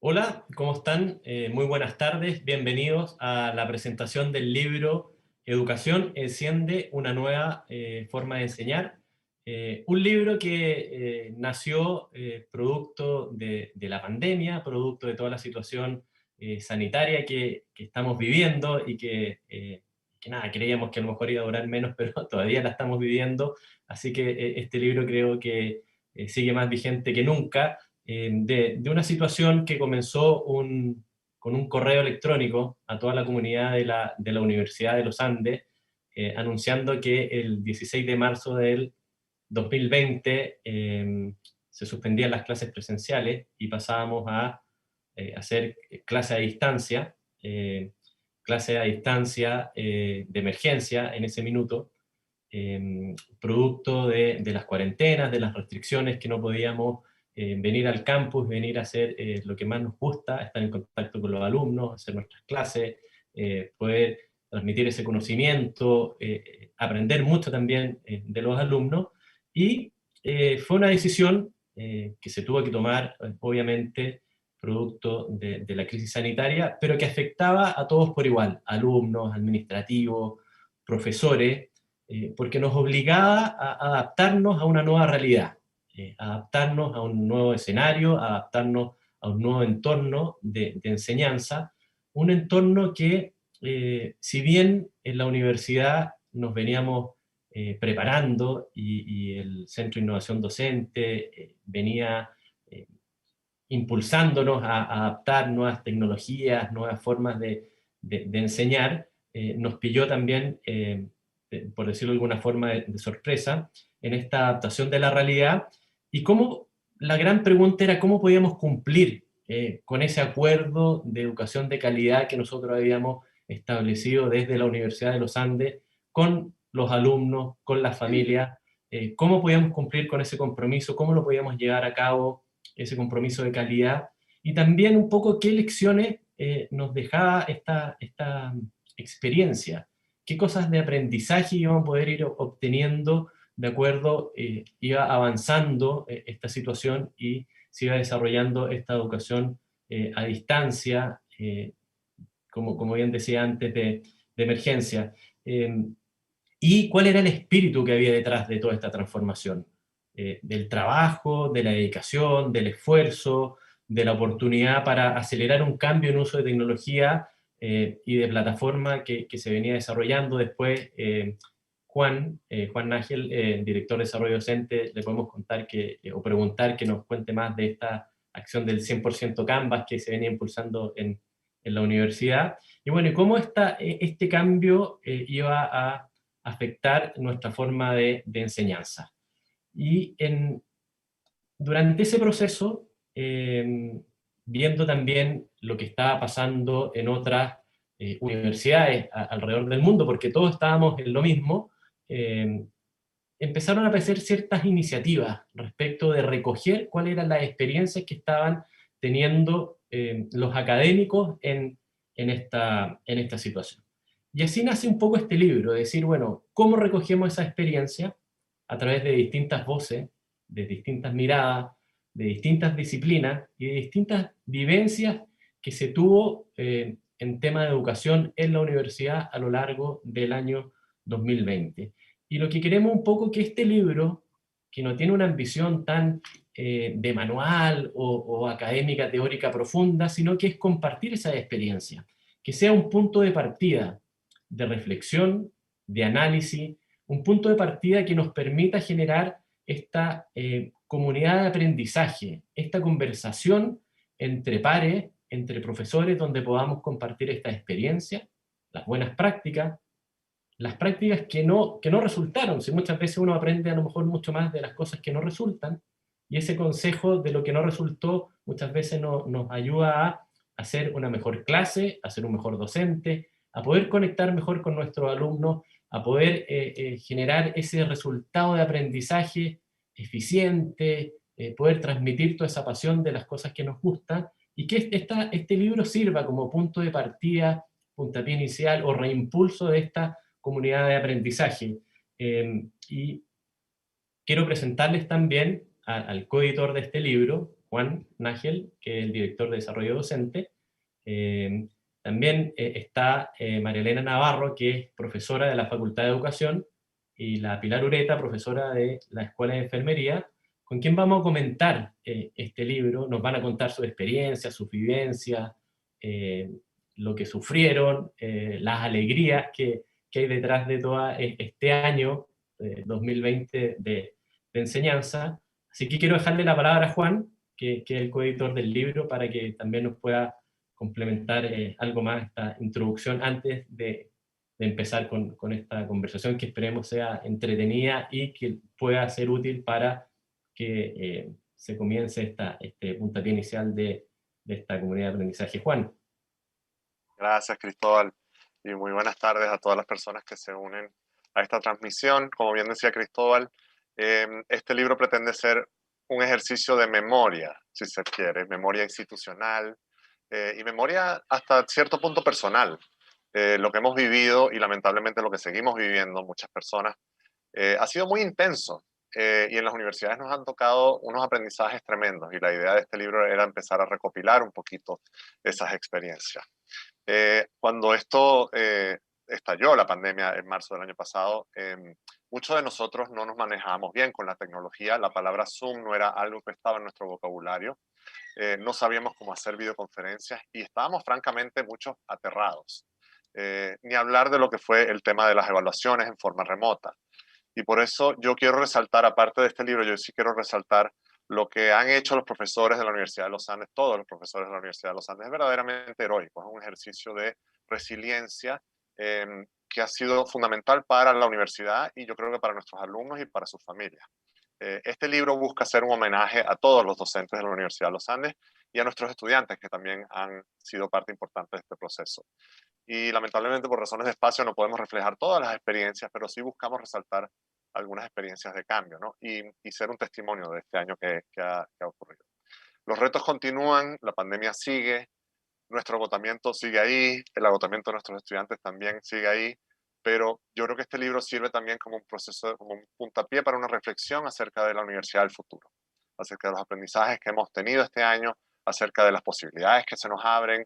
Hola, ¿cómo están? Muy buenas tardes, bienvenidos a la presentación del libro Educación enciende una nueva forma de enseñar. Un libro que nació producto de la pandemia, producto de toda la situación sanitaria que estamos viviendo y que nada, creíamos que a lo mejor iba a durar menos, pero todavía la estamos viviendo, así que este libro creo que sigue más vigente que nunca de una situación que comenzó con un correo electrónico a toda la comunidad de la Universidad de los Andes, anunciando que el 16 de marzo del 2020 se suspendían las clases presenciales y pasábamos a hacer clase a distancia, clase a distancia de emergencia en ese minuto, producto de las cuarentenas, de las restricciones que no podíamos venir al campus, venir a hacer lo que más nos gusta, estar en contacto con los alumnos, hacer nuestras clases, poder transmitir ese conocimiento, aprender mucho también de los alumnos. Y fue una decisión que se tuvo que tomar, obviamente, producto de la crisis sanitaria, pero que afectaba a todos por igual, alumnos, administrativos, profesores, porque nos obligaba a adaptarnos a una nueva realidad, adaptarnos a un nuevo escenario, adaptarnos a un nuevo entorno de enseñanza, un entorno que, si bien en la universidad nos veníamos preparando y el Centro de Innovación Docente venía eh, impulsándonos a adaptar nuevas tecnologías, nuevas formas de enseñar, nos pilló también, por decirlo de alguna forma, de sorpresa en esta adaptación de la realidad y cómo la gran pregunta era cómo podíamos cumplir con ese acuerdo de educación de calidad que nosotros habíamos establecido desde la Universidad de los Andes con los alumnos, con las familias, cómo podíamos cumplir con ese compromiso, cómo lo podíamos llevar a cabo, ese compromiso de calidad, y también un poco qué lecciones nos dejaba esta experiencia, qué cosas de aprendizaje íbamos a poder ir obteniendo de acuerdo, iba avanzando esta situación y se iba desarrollando esta educación a distancia, como bien decía antes, de emergencia. Eh, y cuál era el espíritu que había detrás de toda esta transformación, del trabajo, de la dedicación, del esfuerzo, de la oportunidad para acelerar un cambio en uso de tecnología y de plataforma que se venía desarrollando. Después, Juan Nágel, director de desarrollo docente, le podemos contar o preguntar que nos cuente más de esta acción del 100% Canvas que se venía impulsando en la universidad. Y bueno, y cómo este cambio iba a afectar nuestra forma de enseñanza. Y durante ese proceso, viendo también lo que estaba pasando en otras universidades alrededor del mundo, porque todos estábamos en lo mismo, eh, empezaron a aparecer ciertas iniciativas respecto de recoger cuáles eran las experiencias que estaban teniendo los académicos en esta situación. Y así nace un poco este libro, de decir, bueno, ¿cómo recogemos esa experiencia a través de distintas voces, de distintas miradas, de distintas disciplinas y de distintas vivencias que se tuvo en tema de educación en la universidad a lo largo del año 2020? Y lo que queremos un poco que este libro, que no tiene una ambición tan de manual o académica, teórica profunda, sino que es compartir esa experiencia, que sea un punto de partida, de reflexión, de análisis, un punto de partida que nos permita generar esta comunidad de aprendizaje, esta conversación entre pares, entre profesores, donde podamos compartir esta experiencia, las buenas prácticas, las prácticas que no resultaron, si muchas veces uno aprende a lo mejor mucho más de las cosas que no resultan, y ese consejo de lo que no resultó muchas veces nos ayuda a hacer una mejor clase, a ser un mejor docente, a poder conectar mejor con nuestros alumnos, a poder generar ese resultado de aprendizaje eficiente, poder transmitir toda esa pasión de las cosas que nos gustan, y que este libro sirva como punto de partida, puntapié inicial o reimpulso de esta comunidad de aprendizaje. Y quiero presentarles también al coeditor de este libro, Juan Nagel, que es el director de desarrollo docente. También está María Elena Navarro, que es profesora de la Facultad de Educación, y la Pilar Ureta, profesora de la Escuela de Enfermería, con quien vamos a comentar este libro. Nos van a contar su experiencia, sus vivencias, lo que sufrieron, las alegrías que hay detrás de todo este año 2020 de enseñanza. Así que quiero dejarle la palabra a Juan, que es el coeditor del libro, para que también nos pueda complementar algo más esta introducción antes de empezar con esta conversación, que esperemos sea entretenida y que pueda ser útil para que se comience este puntapié inicial de esta comunidad de aprendizaje. Juan. Gracias, Cristóbal, y muy buenas tardes a todas las personas que se unen a esta transmisión. Como bien decía Cristóbal, este libro pretende ser un ejercicio de memoria, si se quiere, memoria institucional y memoria hasta cierto punto personal. Lo que hemos vivido y lamentablemente lo que seguimos viviendo muchas personas ha sido muy intenso. Y en las universidades nos han tocado unos aprendizajes tremendos, y la idea de este libro era empezar a recopilar un poquito esas experiencias. Cuando esto estalló, la pandemia, en marzo del año pasado, muchos de nosotros no nos manejábamos bien con la tecnología. La palabra Zoom no era algo que estaba en nuestro vocabulario. No sabíamos cómo hacer videoconferencias y estábamos francamente muchos aterrados. Ni hablar de lo que fue el tema de las evaluaciones en forma remota. Y por eso yo quiero resaltar, aparte de este libro, yo sí quiero resaltar lo que han hecho los profesores de la Universidad de los Andes, todos los profesores de la Universidad de los Andes. Es verdaderamente heroico, es un ejercicio de resiliencia que ha sido fundamental para la universidad y yo creo que para nuestros alumnos y para sus familias. Este libro busca hacer un homenaje a todos los docentes de la Universidad de los Andes y a nuestros estudiantes, que también han sido parte importante de este proceso. Y lamentablemente por razones de espacio no podemos reflejar todas las experiencias, pero sí buscamos resaltar algunas experiencias de cambio, ¿no? Y ser un testimonio de este año que ha ocurrido. Los retos continúan, la pandemia sigue, nuestro agotamiento sigue ahí, el agotamiento de nuestros estudiantes también sigue ahí, pero yo creo que este libro sirve también como un proceso, como un puntapié para una reflexión acerca de la universidad del futuro, acerca de los aprendizajes que hemos tenido este año, acerca de las posibilidades que se nos abren,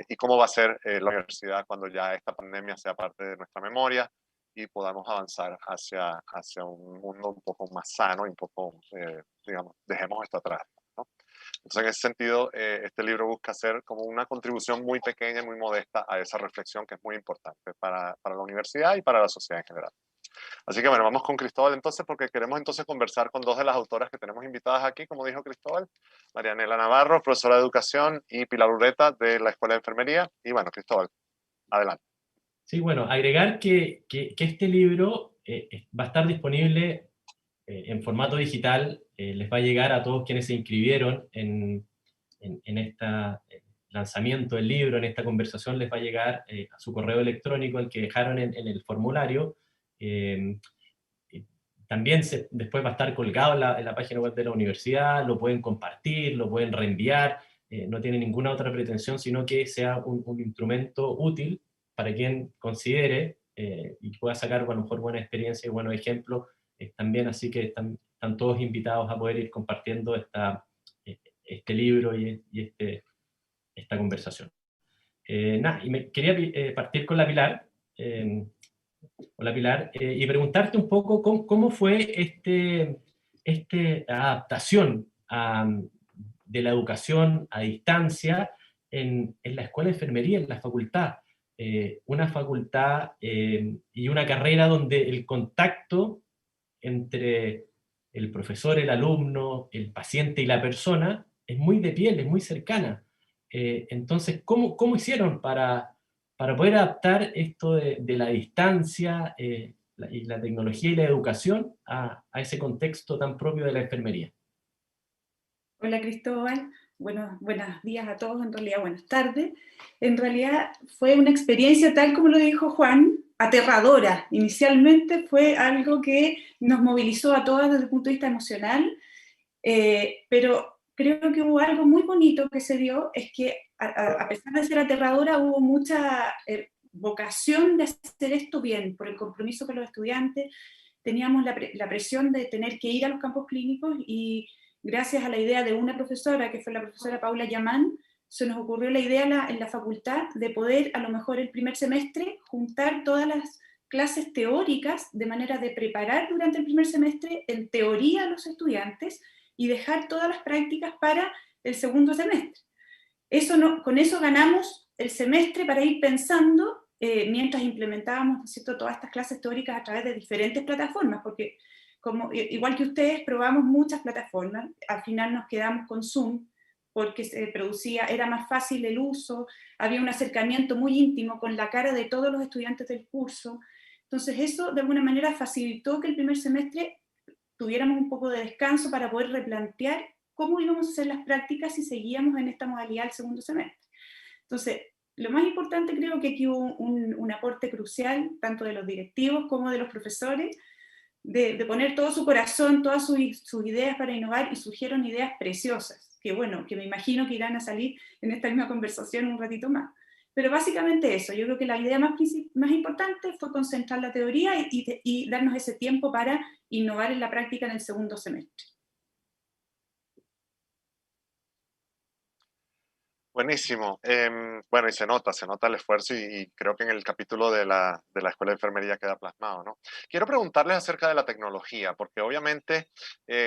y cómo va a ser la universidad cuando ya esta pandemia sea parte de nuestra memoria y podamos avanzar hacia un mundo un poco más sano y un poco, digamos, dejemos esto atrás, ¿no? Entonces, en ese sentido, este libro busca hacer como una contribución muy pequeña, muy modesta a esa reflexión que es muy importante para la universidad y para la sociedad en general. Así que bueno, vamos con Cristóbal entonces, porque queremos entonces conversar con dos de las autoras que tenemos invitadas aquí, como dijo Cristóbal, Marianela Navarro, profesora de educación, y Pilar Ureta, de la Escuela de Enfermería. Y bueno, Cristóbal, adelante. Sí, bueno, agregar que este libro va a estar disponible en formato digital. Les va a llegar a todos quienes se inscribieron en este lanzamiento del libro, en esta conversación, les va a llegar a su correo electrónico, el que dejaron en el formulario. Eh, También después va a estar colgado en la página web de la universidad, lo pueden compartir, lo pueden reenviar, no tiene ninguna otra pretensión, sino que sea un instrumento útil para quien considere y pueda sacar a lo mejor buena experiencia y buenos ejemplos también, así que están todos invitados a poder ir compartiendo este libro y esta conversación. Y me quería partir con la Pilar. Hola Pilar, y preguntarte un poco cómo fue esta adaptación de la educación a distancia en la escuela de enfermería, en la facultad. Una facultad y una carrera donde el contacto entre el profesor, el alumno, el paciente y la persona es muy de piel, es muy cercana. Entonces, ¿cómo hicieron para poder adaptar esto de la distancia y la tecnología y la educación a ese contexto tan propio de la enfermería? Hola Cristóbal, buenos días a todos, en realidad buenas tardes. En realidad fue una experiencia, tal como lo dijo Juan, aterradora. Inicialmente fue algo que nos movilizó a todas desde el punto de vista emocional, pero creo que hubo algo muy bonito que se dio, es que a pesar de ser aterradora hubo mucha vocación de hacer esto bien, por el compromiso con los estudiantes. Teníamos la presión de tener que ir a los campos clínicos y gracias a la idea de una profesora, que fue la profesora Paula Yamán, se nos ocurrió la idea en la facultad de poder, a lo mejor el primer semestre, juntar todas las clases teóricas de manera de preparar durante el primer semestre en teoría a los estudiantes y dejar todas las prácticas para el segundo semestre. Con eso ganamos el semestre para ir pensando mientras implementábamos, ¿cierto?, todas estas clases teóricas a través de diferentes plataformas, porque igual que ustedes probamos muchas plataformas, al final nos quedamos con Zoom, porque era más fácil el uso, había un acercamiento muy íntimo con la cara de todos los estudiantes del curso. Entonces eso de alguna manera facilitó que el primer semestre tuviéramos un poco de descanso para poder replantear cómo íbamos a hacer las prácticas si seguíamos en esta modalidad el segundo semestre. Entonces, lo más importante, creo que aquí hubo un aporte crucial, tanto de los directivos como de los profesores, de poner todo su corazón, todas sus ideas para innovar, y surgieron ideas preciosas, que bueno, que me imagino que irán a salir en esta misma conversación un ratito más. Pero básicamente eso, yo creo que la idea más importante fue concentrar la teoría y darnos ese tiempo para innovar en la práctica en el segundo semestre. Buenísimo. Bueno, y se nota el esfuerzo y creo que en el capítulo de la Escuela de Enfermería queda plasmado, ¿no? Quiero preguntarles acerca de la tecnología, porque obviamente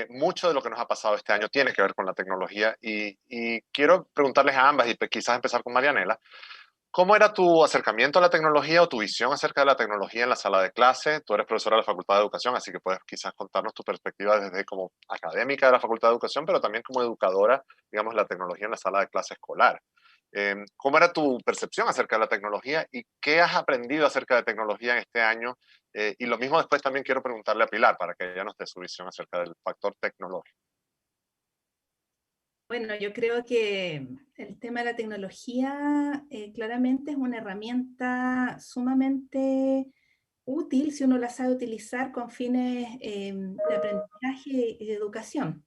mucho de lo que nos ha pasado este año tiene que ver con la tecnología y quiero preguntarles a ambas y quizás empezar con Marianela. ¿Cómo era tu acercamiento a la tecnología o tu visión acerca de la tecnología en la sala de clase? Tú eres profesora de la Facultad de Educación, así que puedes quizás contarnos tu perspectiva desde como académica de la Facultad de Educación, pero también como educadora, digamos, la tecnología en la sala de clase escolar. ¿Cómo era tu percepción acerca de la tecnología y qué has aprendido acerca de tecnología en este año? Y lo mismo después también quiero preguntarle a Pilar para que ella nos dé su visión acerca del factor tecnológico. Bueno, yo creo que el tema de la tecnología claramente es una herramienta sumamente útil si uno la sabe utilizar con fines de aprendizaje y de educación.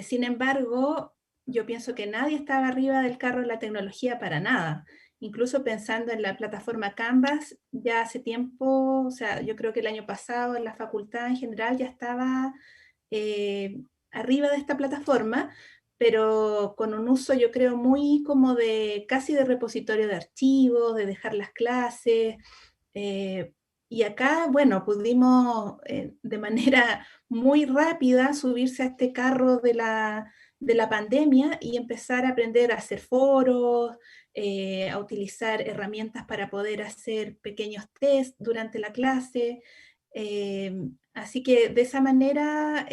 Sin embargo, yo pienso que nadie estaba arriba del carro de la tecnología para nada. Incluso pensando en la plataforma Canvas, ya hace tiempo, o sea, yo creo que el año pasado en la facultad en general ya estaba arriba de esta plataforma, pero con un uso yo creo muy como de casi de repositorio de archivos, de dejar las clases. Y acá, bueno, pudimos de manera muy rápida subirse a este carro de la pandemia y empezar a aprender a hacer foros, a utilizar herramientas para poder hacer pequeños test durante la clase. Así que de esa manera,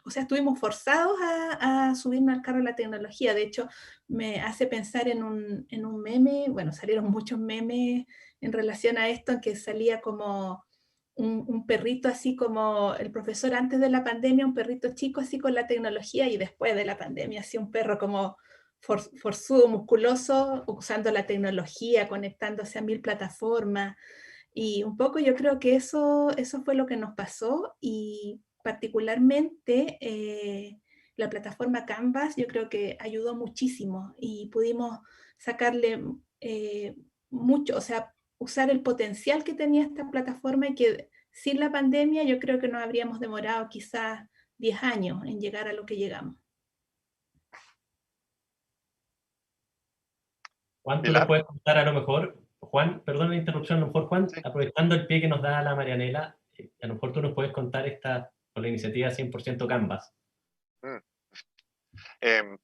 o sea, estuvimos forzados a subirnos al carro de la tecnología. De hecho, me hace pensar en un meme, bueno, salieron muchos memes en relación a esto, en que salía como un perrito así como el profesor antes de la pandemia, un perrito chico así con la tecnología, y después de la pandemia así un perro como forzudo, musculoso, usando la tecnología, conectándose a 1000 plataformas. Y un poco yo creo que eso fue lo que nos pasó, y particularmente la plataforma Canvas yo creo que ayudó muchísimo y pudimos sacarle mucho, o sea, usar el potencial que tenía esta plataforma, y que sin la pandemia yo creo que nos habríamos demorado quizás 10 años en llegar a lo que llegamos. Juan, ¿tú nos Pilar. puedes contar a lo mejor, Juan, perdón la interrupción, a lo mejor Juan, Sí. aprovechando el pie que nos da la Marianela, a lo mejor tú nos puedes contar con la iniciativa 100% Canvas? Mm.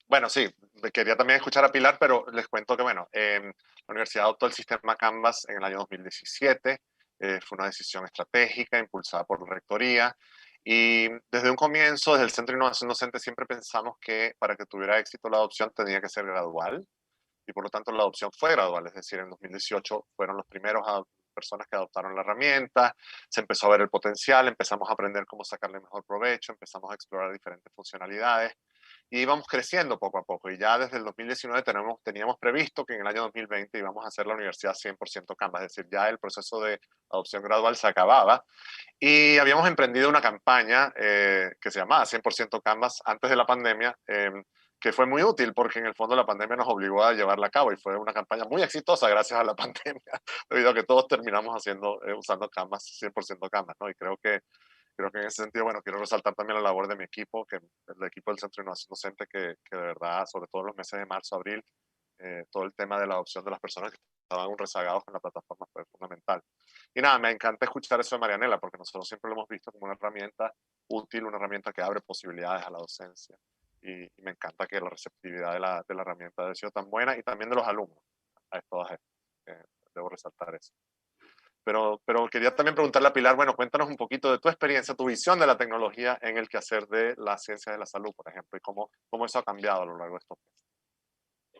Bueno, sí, quería también escuchar a Pilar, pero les cuento que, bueno, la universidad adoptó el sistema Canvas en el año 2017. Fue una decisión estratégica impulsada por la rectoría. Y desde un comienzo, desde el Centro de Innovación Docente, siempre pensamos que para que tuviera éxito la adopción tenía que ser gradual. Y por lo tanto la adopción fue gradual. Es decir, en 2018 fueron los primeros personas que adoptaron la herramienta, se empezó a ver el potencial, empezamos a aprender cómo sacarle mejor provecho, empezamos a explorar diferentes funcionalidades y íbamos creciendo poco a poco. Y ya desde el 2019 teníamos previsto que en el año 2020 íbamos a hacer la universidad 100% Canvas, es decir, ya el proceso de adopción gradual se acababa y habíamos emprendido una campaña que se llamaba 100% Canvas antes de la pandemia, que fue muy útil porque en el fondo la pandemia nos obligó a llevarla a cabo y fue una campaña muy exitosa gracias a la pandemia, debido a que todos terminamos usando Canvas, 100% Canvas, ¿no? Y creo que creo que en ese sentido, bueno, quiero resaltar también la labor de mi equipo, que el equipo del Centro de Innovación Docente, que de verdad, sobre todo en los meses de marzo, abril, todo el tema de la adopción de las personas que estaban aún rezagados con la plataforma fue fundamental. Y nada, me encanta escuchar eso de Marianela, porque nosotros siempre lo hemos visto como una herramienta útil, una herramienta que abre posibilidades a la docencia. Y me encanta que la receptividad de la herramienta haya sido tan buena, y también de los alumnos. A todas debo resaltar eso. Pero quería también preguntarle a Pilar, bueno, cuéntanos un poquito de tu experiencia, tu visión de la tecnología en el quehacer de las ciencias de la salud, por ejemplo, y cómo eso ha cambiado a lo largo de estos meses.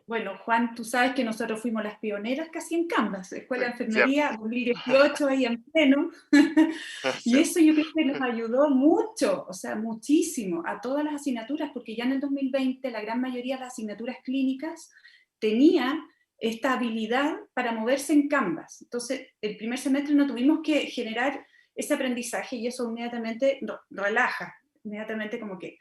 Bueno, Juan, tú sabes que nosotros fuimos las pioneras casi en Canvas, Escuela de Sí, Enfermería 2018, ahí en pleno, y eso yo creo que nos ayudó mucho, o sea, muchísimo, a todas las asignaturas, porque ya en el 2020 la gran mayoría de las asignaturas clínicas tenía esta habilidad para moverse en Canvas. Entonces, el primer semestre no tuvimos que generar ese aprendizaje, y eso inmediatamente relaja, inmediatamente como que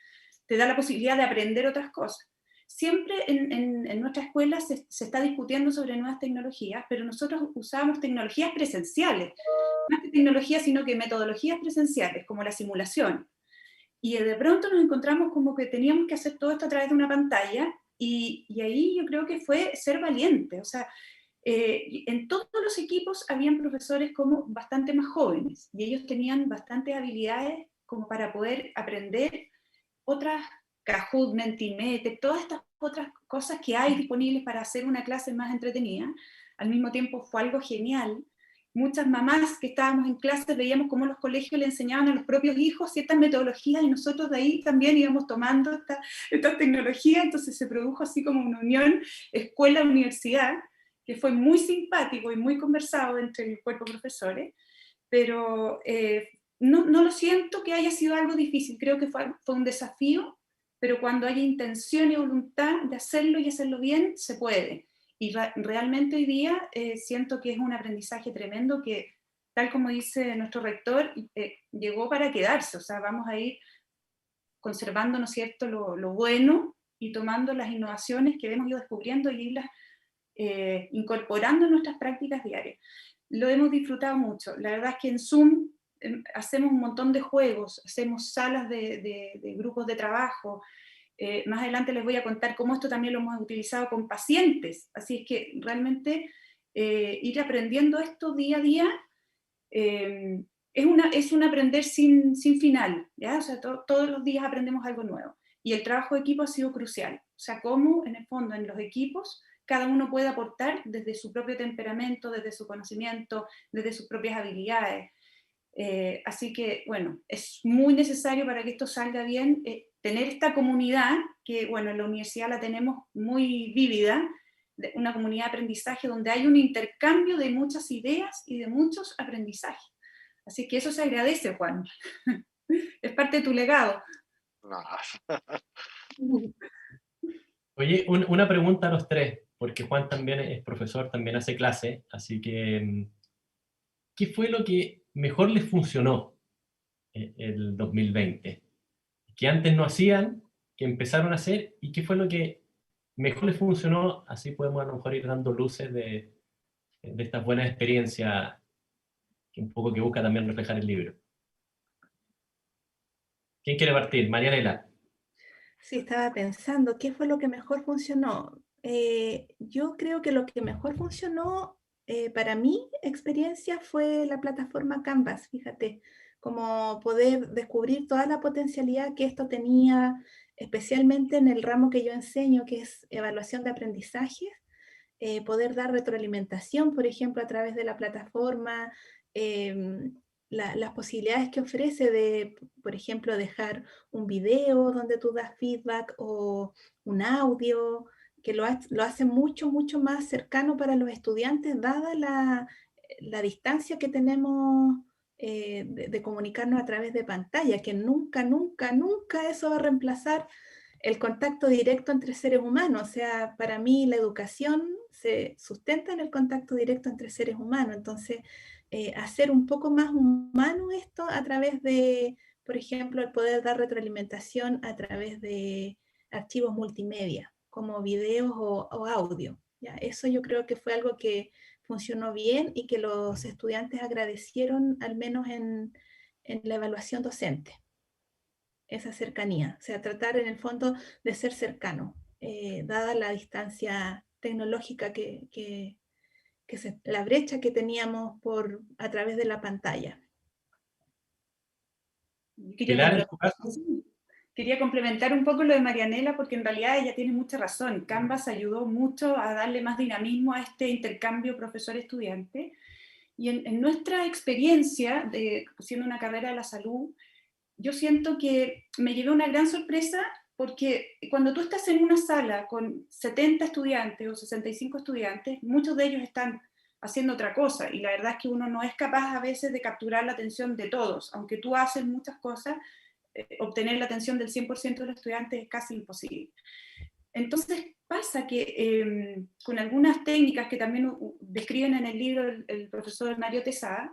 te da la posibilidad de aprender otras cosas. Siempre en nuestra escuela se está discutiendo sobre nuevas tecnologías, pero nosotros usábamos tecnologías presenciales, más que tecnologías, sino que metodologías presenciales, como la simulación. Y de pronto nos encontramos como que teníamos que hacer todo esto a través de una pantalla, y ahí yo creo que fue ser valiente. O sea, en todos los equipos habían profesores como bastante más jóvenes, y ellos tenían bastantes habilidades como para poder aprender otras, Kahoot, Mentimeter, todas estas otras cosas que hay disponibles para hacer una clase más entretenida. Al mismo tiempo fue algo genial. Muchas mamás que estábamos en clase veíamos cómo los colegios le enseñaban a los propios hijos ciertas metodologías, y nosotros de ahí también íbamos tomando esta tecnología. Entonces se produjo así como una unión escuela-universidad, que fue muy simpático y muy conversado entre el cuerpo de profesores, pero no lo siento que haya sido algo difícil. Creo que fue un desafío, pero cuando hay intención y voluntad de hacerlo y hacerlo bien, se puede. Y realmente hoy día siento que es un aprendizaje tremendo que, tal como dice nuestro rector, llegó para quedarse. O sea, vamos a ir conservando, ¿no es cierto?, lo bueno, y tomando las innovaciones que hemos ido descubriendo y irlas incorporando en nuestras prácticas diarias. Lo hemos disfrutado mucho. La verdad es que en Zoom hacemos un montón de juegos, hacemos salas de grupos de trabajo. Más adelante les voy a contar cómo esto también lo hemos utilizado con pacientes. Así es que realmente ir aprendiendo esto día a día es un aprender sin final, ¿ya? O sea, todos los días aprendemos algo nuevo. Y el trabajo de equipo ha sido crucial. O sea, cómo en el fondo en los equipos cada uno puede aportar desde su propio temperamento, desde su conocimiento, desde sus propias habilidades. Así que, bueno, es muy necesario para que esto salga bien, tener esta comunidad, que, bueno, en la universidad la tenemos muy vívida, una comunidad de aprendizaje donde hay un intercambio de muchas ideas y de muchos aprendizajes. Así que eso se agradece, Juan. Es parte de tu legado. No. Oye, una pregunta a los tres, porque Juan también es profesor, también hace clase, así que, ¿qué fue lo que mejor les funcionó el 2020? Que antes no hacían, que empezaron a hacer, y qué fue lo que mejor les funcionó. Así podemos a lo mejor ir dando luces de estas buenas experiencias que un poco que busca también reflejar el libro. ¿Quién quiere partir? Marianela. Sí, estaba pensando, ¿qué fue lo que mejor funcionó? Yo creo que lo que mejor funcionó para mi experiencia fue la plataforma Canvas, fíjate, como poder descubrir toda la potencialidad que esto tenía, especialmente en el ramo que yo enseño, que es evaluación de aprendizajes, poder dar retroalimentación, por ejemplo, a través de la plataforma, las posibilidades que ofrece de, por ejemplo, dejar un video donde tú das feedback o un audio, que lo hace mucho, mucho más cercano para los estudiantes, dada la distancia que tenemos de comunicarnos a través de pantalla, que nunca, nunca, nunca eso va a reemplazar el contacto directo entre seres humanos. O sea, para mí la educación se sustenta en el contacto directo entre seres humanos. Entonces, hacer un poco más humano esto a través de, por ejemplo, el poder dar retroalimentación a través de archivos multimedia, como videos o audio. ¿Ya? Eso yo creo que fue algo que funcionó bien y que los estudiantes agradecieron, al menos en la evaluación docente, esa cercanía, o sea, tratar en el fondo de ser cercano, dada la distancia tecnológica la brecha que teníamos a través de la pantalla. Pilar, Quería complementar un poco lo de Marianela, porque en realidad ella tiene mucha razón. Canvas ayudó mucho a darle más dinamismo a este intercambio profesor-estudiante. Y en nuestra experiencia, siendo una carrera de la salud, yo siento que me llevé una gran sorpresa, porque cuando tú estás en una sala con 70 estudiantes o 65 estudiantes, muchos de ellos están haciendo otra cosa, y la verdad es que uno no es capaz a veces de capturar la atención de todos. Aunque tú haces muchas cosas, obtener la atención del 100% de los estudiantes es casi imposible. Entonces pasa que con algunas técnicas que también describen en el libro el profesor Mario Tesada,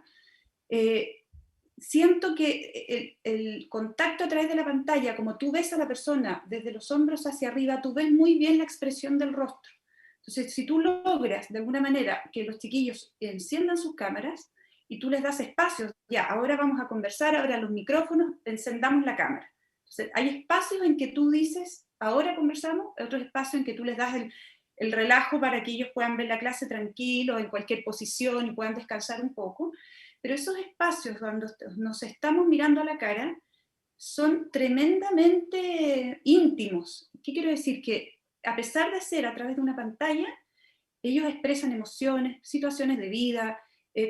siento que el contacto a través de la pantalla, como tú ves a la persona desde los hombros hacia arriba, tú ves muy bien la expresión del rostro. Entonces, si tú logras de alguna manera que los chiquillos enciendan sus cámaras y tú les das espacios, ya, ahora vamos a conversar, ahora los micrófonos, encendamos la cámara. Entonces, hay espacios en que tú dices, ahora conversamos, otros espacios en que tú les das el relajo para que ellos puedan ver la clase tranquilo, en cualquier posición, y puedan descansar un poco. Pero esos espacios donde nos estamos mirando a la cara son tremendamente íntimos. ¿Qué quiero decir? Que a pesar de ser a través de una pantalla, ellos expresan emociones, situaciones de vida,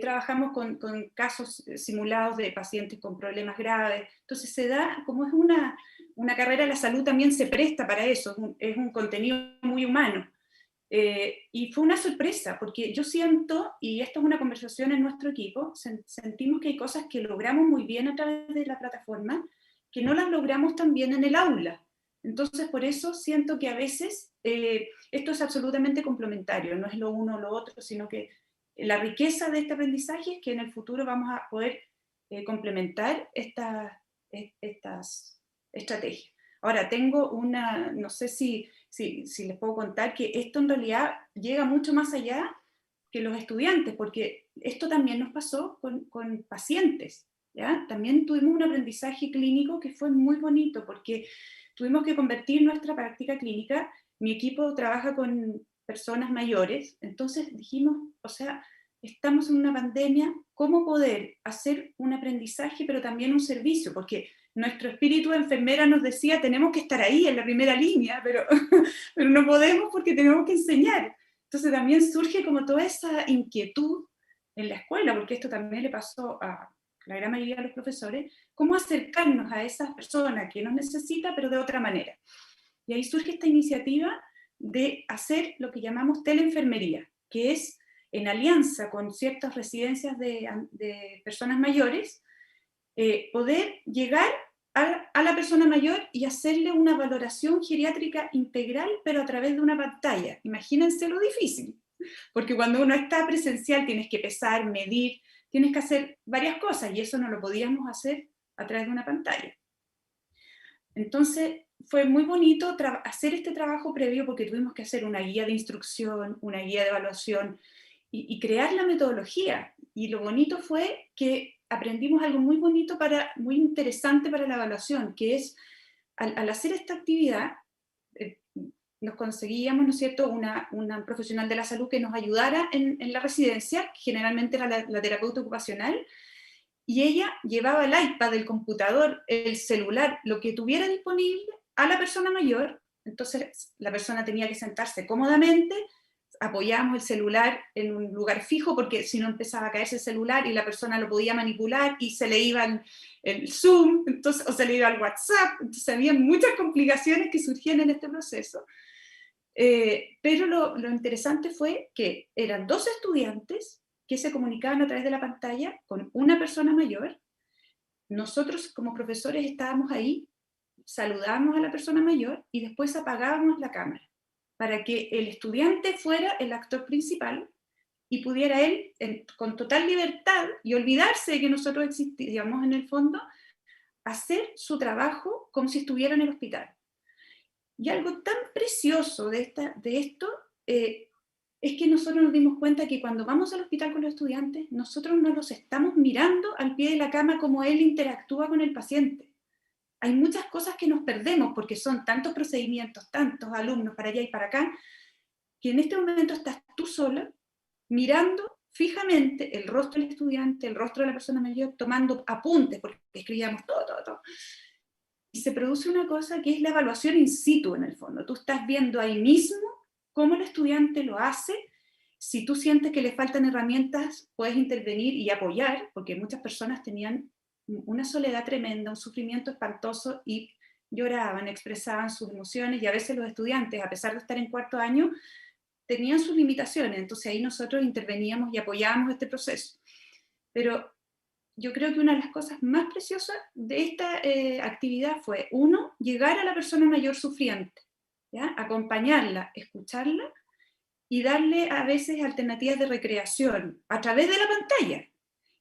trabajamos con casos simulados de pacientes con problemas graves. Entonces se da, como es una carrera de la salud, también se presta para eso, es un contenido muy humano. Y fue una sorpresa, porque yo siento, y esto es una conversación en nuestro equipo, sentimos que hay cosas que logramos muy bien a través de la plataforma, que no las logramos tan bien en el aula. Entonces, por eso siento que a veces esto es absolutamente complementario, no es lo uno o lo otro, sino que la riqueza de este aprendizaje es que en el futuro vamos a poder complementar estas estrategias. Ahora, tengo no sé si les puedo contar que esto en realidad llega mucho más allá que los estudiantes, porque esto también nos pasó con pacientes, ¿ya? También tuvimos un aprendizaje clínico que fue muy bonito, porque tuvimos que convertir nuestra práctica clínica. Mi equipo trabaja con personas mayores, entonces dijimos, o sea, estamos en una pandemia, ¿cómo poder hacer un aprendizaje pero también un servicio? Porque nuestro espíritu de enfermera nos decía, tenemos que estar ahí en la primera línea, pero no podemos porque tenemos que enseñar. Entonces también surge como toda esa inquietud en la escuela, porque esto también le pasó a la gran mayoría de los profesores, cómo acercarnos a esas personas que nos necesitan, pero de otra manera. Y ahí surge esta iniciativa de hacer lo que llamamos teleenfermería, que es en alianza con ciertas residencias de personas mayores, poder llegar a la persona mayor y hacerle una valoración geriátrica integral, pero a través de una pantalla. Imagínense lo difícil, porque cuando uno está presencial tienes que pesar, medir, tienes que hacer varias cosas, y eso no lo podíamos hacer a través de una pantalla. Entonces fue muy bonito hacer este trabajo previo, porque tuvimos que hacer una guía de instrucción, una guía de evaluación, y crear la metodología. Y lo bonito fue que aprendimos algo muy bonito, muy interesante para la evaluación, que es, al hacer esta actividad, nos conseguíamos, ¿no es cierto?, una profesional de la salud que nos ayudara en la residencia, que generalmente era la terapeuta ocupacional, y ella llevaba el iPad, el computador, el celular, lo que tuviera disponible a la persona mayor. Entonces la persona tenía que sentarse cómodamente, apoyábamos el celular en un lugar fijo, porque si no empezaba a caerse el celular y la persona lo podía manipular y se le iba el Zoom, entonces, o se le iba el WhatsApp. Entonces había muchas complicaciones que surgían en este proceso. Pero lo interesante fue que eran 2 estudiantes que se comunicaban a través de la pantalla con una persona mayor. Nosotros como profesores estábamos ahí, saludábamos a la persona mayor y después apagábamos la cámara, para que el estudiante fuera el actor principal y pudiera él, con total libertad y olvidarse de que nosotros existíamos en el fondo, hacer su trabajo como si estuviera en el hospital. Y algo tan precioso de esto es que nosotros nos dimos cuenta que cuando vamos al hospital con los estudiantes, nosotros no los estamos mirando al pie de la cama como él interactúa con el paciente. Hay muchas cosas que nos perdemos porque son tantos procedimientos, tantos alumnos para allá y para acá, que en este momento estás tú sola mirando fijamente el rostro del estudiante, el rostro de la persona mayor, tomando apuntes, porque escribíamos todo. Y se produce una cosa que es la evaluación in situ en el fondo. Tú estás viendo ahí mismo cómo el estudiante lo hace. Si tú sientes que le faltan herramientas, puedes intervenir y apoyar, porque muchas personas tenían una soledad tremenda, un sufrimiento espantoso y lloraban, expresaban sus emociones, y a veces los estudiantes, a pesar de estar en cuarto año, tenían sus limitaciones, entonces ahí nosotros interveníamos y apoyábamos este proceso. Pero yo creo que una de las cosas más preciosas de esta actividad fue, uno, llegar a la persona mayor sufriente, ¿ya? Acompañarla, escucharla y darle a veces alternativas de recreación a través de la pantalla.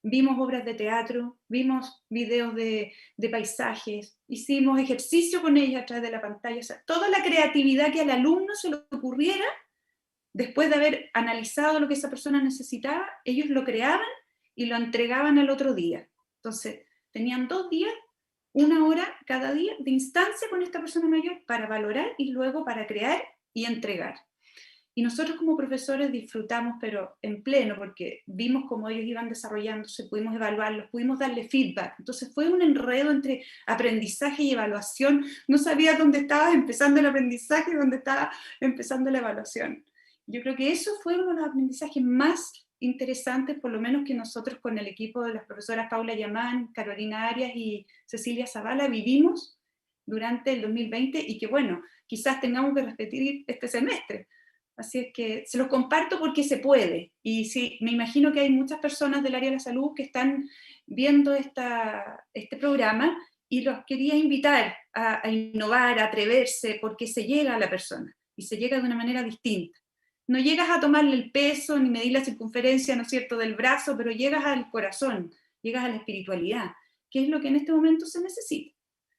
Vimos obras de teatro, vimos videos de paisajes, hicimos ejercicio con ella a través de la pantalla, o sea, toda la creatividad que al alumno se le ocurriera, después de haber analizado lo que esa persona necesitaba, ellos lo creaban y lo entregaban al otro día. Entonces, tenían 2 días, 1 hora cada día de instancia con esta persona mayor para valorar y luego para crear y entregar. Y nosotros como profesores disfrutamos, pero en pleno, porque vimos cómo ellos iban desarrollándose, pudimos evaluarlos, pudimos darle feedback. Entonces fue un enredo entre aprendizaje y evaluación. No sabía dónde estaba empezando el aprendizaje y dónde estaba empezando la evaluación. Yo creo que eso fue uno de los aprendizajes más interesantes, por lo menos que nosotros con el equipo de las profesoras Paula Yamán, Carolina Arias y Cecilia Zavala vivimos durante el 2020 y que bueno, quizás tengamos que repetir este semestre. Así es que se los comparto porque se puede. Y sí, me imagino que hay muchas personas del área de la salud que están viendo este programa y los quería invitar a innovar, a atreverse, porque se llega a la persona y se llega de una manera distinta. No llegas a tomarle el peso ni medir la circunferencia, ¿no es cierto?, del brazo, pero llegas al corazón, llegas a la espiritualidad, que es lo que en este momento se necesita.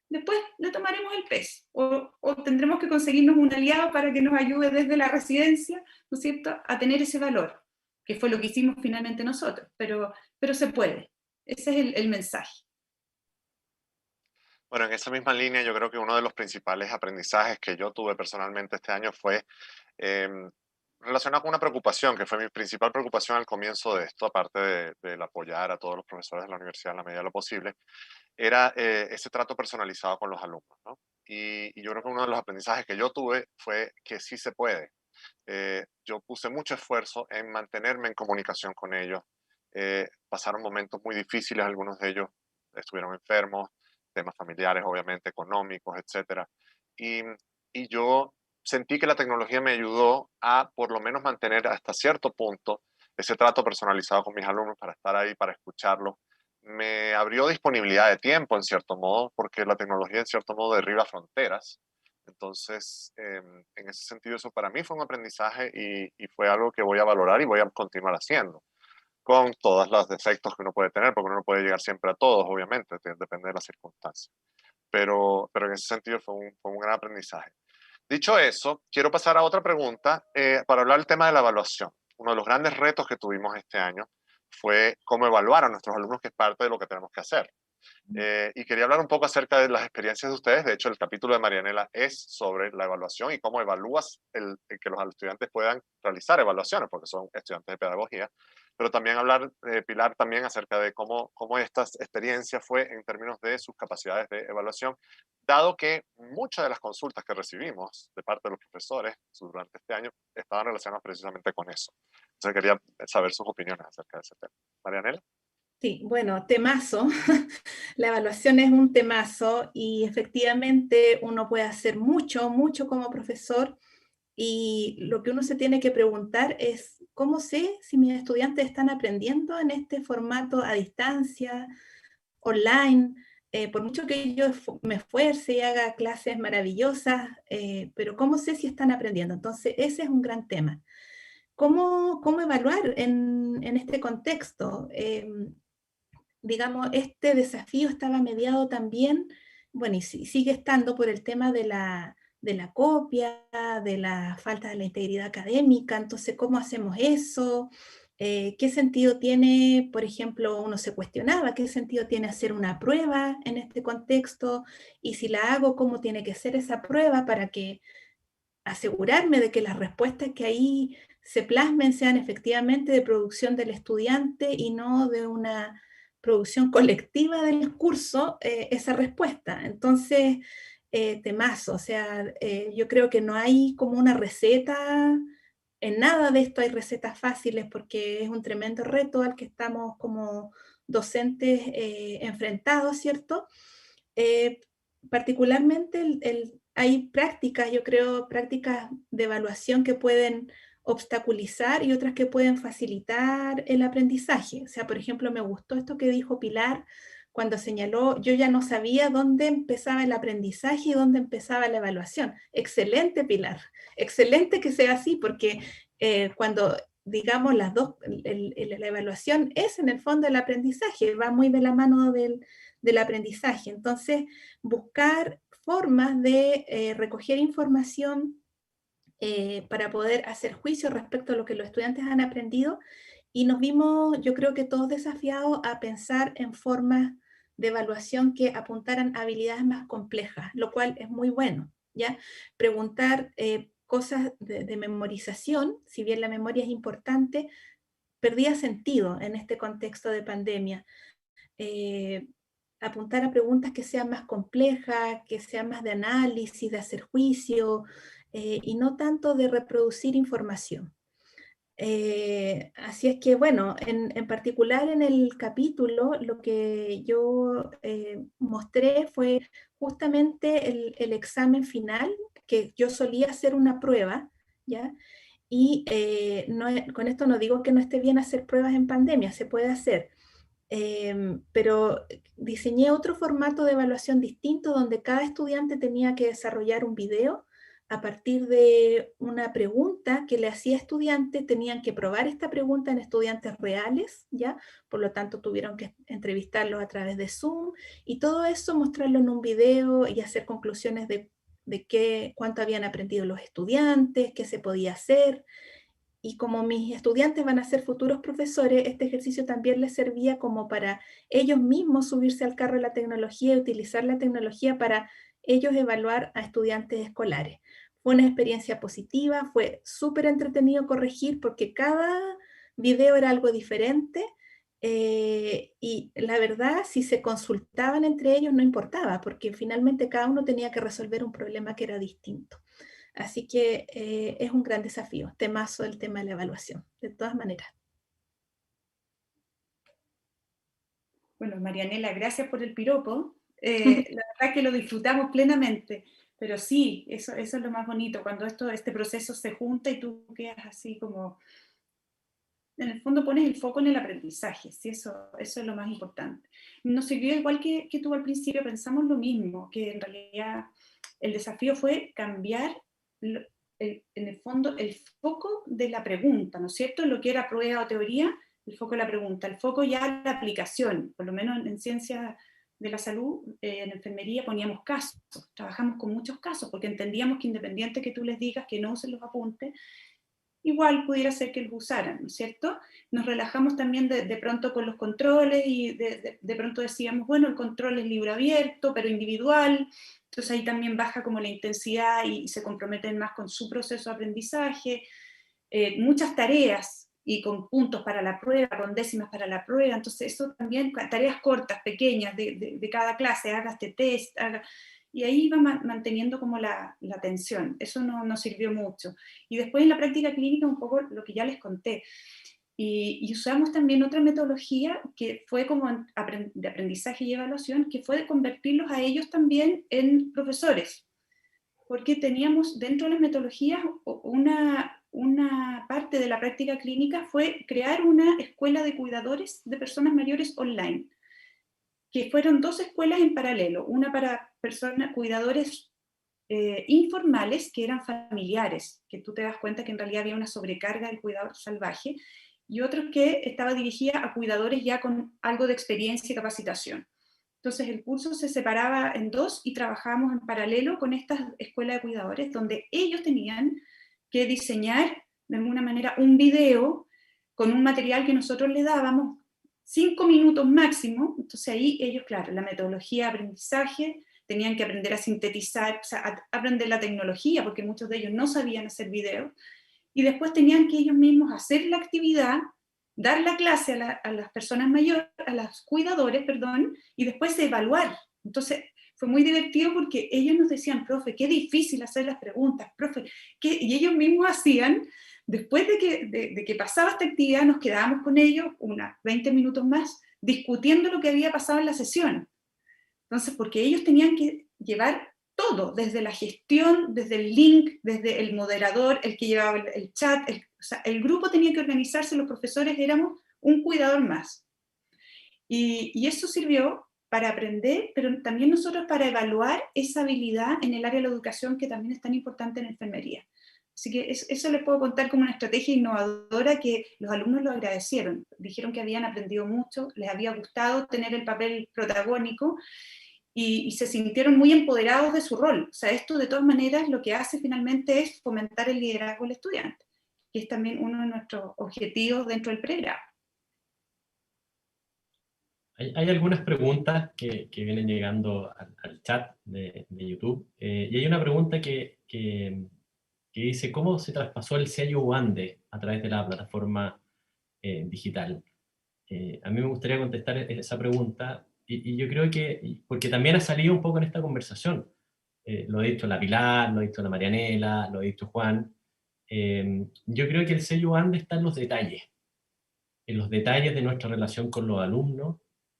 Después le tomaremos el peso, o tendremos que conseguirnos un aliado para que nos ayude desde la residencia, ¿no es cierto?, a tener ese valor, que fue lo que hicimos finalmente nosotros, pero se puede. Ese es el mensaje. Bueno, en esa misma línea, yo creo que uno de los principales aprendizajes que yo tuve personalmente este año fue relacionado con una preocupación, que fue mi principal preocupación al comienzo de esto, aparte del apoyar a todos los profesores de la universidad en la medida de lo posible, era ese trato personalizado con los alumnos, ¿no? Y yo creo que uno de los aprendizajes que yo tuve fue que sí se puede. Yo puse mucho esfuerzo en mantenerme en comunicación con ellos. Pasaron momentos muy difíciles, algunos de ellos estuvieron enfermos, temas familiares, obviamente, económicos, etcétera. Y yo sentí que la tecnología me ayudó a por lo menos mantener hasta cierto punto ese trato personalizado con mis alumnos, para estar ahí, para escucharlos. Me abrió disponibilidad de tiempo, en cierto modo, porque la tecnología, en cierto modo, derriba fronteras. Entonces, en ese sentido, eso para mí fue un aprendizaje y fue algo que voy a valorar y voy a continuar haciendo, con todos los defectos que uno puede tener, porque uno no puede llegar siempre a todos, obviamente, depende de las circunstancias. Pero en ese sentido fue un gran aprendizaje. Dicho eso, quiero pasar a otra pregunta para hablar del tema de la evaluación. Uno de los grandes retos que tuvimos este año fue cómo evaluar a nuestros alumnos, que es parte de lo que tenemos que hacer. Y quería hablar un poco acerca de las experiencias de ustedes. De hecho, el capítulo de Marianela es sobre la evaluación y cómo evalúas el que los estudiantes puedan realizar evaluaciones, porque son estudiantes de pedagogía. Pero también hablar, Pilar, también acerca de cómo esta experiencia fue en términos de sus capacidades de evaluación, dado que muchas de las consultas que recibimos de parte de los profesores durante este año estaban relacionadas precisamente con eso. Entonces quería saber sus opiniones acerca de ese tema. Marianela. Sí, bueno, temazo. La evaluación es un temazo y efectivamente uno puede hacer mucho, mucho como profesor, y lo que uno se tiene que preguntar es, ¿cómo sé si mis estudiantes están aprendiendo en este formato a distancia, online? Por mucho que yo me esfuerce y haga clases maravillosas, pero ¿cómo sé si están aprendiendo? Entonces, ese es un gran tema. ¿Cómo evaluar en este contexto? Digamos, este desafío estaba mediado también, bueno, y sigue estando por el tema de la de la copia, de la falta de la integridad académica. Entonces, ¿cómo hacemos eso? ¿Qué sentido tiene, por ejemplo, uno se cuestionaba, qué sentido tiene hacer una prueba en este contexto? Y si la hago, ¿cómo tiene que ser esa prueba para que asegurarme de que las respuestas que ahí se plasmen sean efectivamente de producción del estudiante y no de una producción colectiva del curso, esa respuesta? Entonces, temazo, o sea, yo creo que no hay como una receta, en nada de esto hay recetas fáciles porque es un tremendo reto al que estamos como docentes enfrentados, ¿cierto? Eh, Particularmente hay prácticas, yo creo, prácticas de evaluación que pueden obstaculizar y otras que pueden facilitar el aprendizaje. O sea, por ejemplo, me gustó esto que dijo Pilar cuando señaló, yo ya no sabía dónde empezaba el aprendizaje y dónde empezaba la evaluación. Excelente, Pilar. Excelente que sea así, porque cuando digamos las dos, la evaluación es en el fondo el aprendizaje, va muy de la mano del aprendizaje. Entonces, buscar formas de recoger información para poder hacer juicio respecto a lo que los estudiantes han aprendido, y nos vimos, yo creo que todos desafiados a pensar en formas de evaluación que apuntaran a habilidades más complejas, lo cual es muy bueno, ¿ya? Preguntar cosas de memorización, si bien la memoria es importante, perdía sentido en este contexto de pandemia. Apuntar a preguntas que sean más complejas, que sean más de análisis, de hacer juicio, y no tanto de reproducir información. Así es que, bueno, en particular en el capítulo, lo que yo mostré fue justamente el examen final, que yo solía hacer una prueba, ¿ya? Y no, con esto no digo que no esté bien hacer pruebas en pandemia, se puede hacer, pero diseñé otro formato de evaluación distinto donde cada estudiante tenía que desarrollar un video a partir de una pregunta que le hacía estudiante. Tenían que probar esta pregunta en estudiantes reales, ¿ya? Por lo tanto, tuvieron que entrevistarlos a través de Zoom y todo eso mostrarlo en un video y hacer conclusiones de cuánto habían aprendido los estudiantes, qué se podía hacer. Y como mis estudiantes van a ser futuros profesores, este ejercicio también les servía como para ellos mismos subirse al carro de la tecnología y utilizar la tecnología para ellos evaluar a estudiantes escolares. Fue una experiencia positiva, fue súper entretenido corregir porque cada video era algo diferente, y la verdad, si se consultaban entre ellos no importaba, porque finalmente cada uno tenía que resolver un problema que era distinto. Así que es un gran desafío, temazo el tema de la evaluación, de todas maneras. Bueno, Marianela, gracias por el piropo. La verdad que lo disfrutamos plenamente, pero sí, eso es lo más bonito, cuando este proceso se junta y tú quedas así como, en el fondo pones el foco en el aprendizaje, ¿sí? Eso es lo más importante. Nos sirvió igual que tú al principio, pensamos lo mismo, que en realidad el desafío fue cambiar en el fondo el foco de la pregunta, ¿no es cierto? Lo que era prueba o teoría, el foco de la pregunta, el foco ya la aplicación, por lo menos en ciencias de la salud, en enfermería poníamos casos, trabajamos con muchos casos, porque entendíamos que independiente que tú les digas que no usen los apuntes, igual pudiera ser que los usaran, ¿no es cierto? Nos relajamos también de pronto con los controles y de pronto decíamos, bueno, el control es libro abierto, pero individual, entonces ahí también baja como la intensidad y se comprometen más con su proceso de aprendizaje, muchas tareas y con puntos para la prueba, con décimas para la prueba, entonces eso también, tareas cortas, pequeñas de cada clase, haga este test, y ahí va manteniendo como la tensión, eso no sirvió mucho. Y después en la práctica clínica un poco lo que ya les conté, y usamos también otra metodología que fue como de aprendizaje y evaluación, que fue de convertirlos a ellos también en profesores, porque teníamos dentro de las metodologías una parte de la práctica clínica fue crear una escuela de cuidadores de personas mayores online, que fueron dos escuelas en paralelo, una para personas, cuidadores informales, que eran familiares, que tú te das cuenta que en realidad había una sobrecarga del cuidador salvaje, y otro que estaba dirigida a cuidadores ya con algo de experiencia y capacitación. Entonces el curso se separaba en dos y trabajábamos en paralelo con esta escuela de cuidadores, donde ellos tenían que diseñar de alguna manera un video con un material que nosotros les dábamos, 5 minutos máximo. Entonces ahí ellos, claro, la metodología de aprendizaje, tenían que aprender a sintetizar, o sea, a aprender la tecnología, porque muchos de ellos no sabían hacer videos, y después tenían que ellos mismos hacer la actividad, dar la clase a las personas mayores, a los cuidadores, perdón, y después evaluar. Entonces fue muy divertido porque ellos nos decían, profe, qué difícil hacer las preguntas, profe, y ellos mismos hacían. Después de que pasaba esta actividad, nos quedábamos con ellos unos 20 minutos más discutiendo lo que había pasado en la sesión. Entonces, porque ellos tenían que llevar todo, desde la gestión, desde el link, desde el moderador, el que llevaba el chat, o sea, el grupo tenía que organizarse, los profesores éramos un cuidador más. Y eso sirvió para aprender, pero también nosotros para evaluar esa habilidad en el área de la educación, que también es tan importante en la enfermería. Así que eso les puedo contar como una estrategia innovadora que los alumnos lo agradecieron. Dijeron que habían aprendido mucho, les había gustado tener el papel protagónico y se sintieron muy empoderados de su rol. O sea, esto de todas maneras lo que hace finalmente es fomentar el liderazgo del estudiante, que es también uno de nuestros objetivos dentro del pregrado. Hay algunas preguntas que vienen llegando al chat de YouTube, y hay una pregunta que dice, ¿cómo se traspasó el sello UANDE a través de la plataforma digital? A mí me gustaría contestar esa pregunta, y yo creo que, porque también ha salido un poco en esta conversación, lo ha dicho la Pilar, lo ha dicho la Marianela, lo ha dicho Juan, yo creo que el sello UANDE está en los detalles de nuestra relación con los alumnos,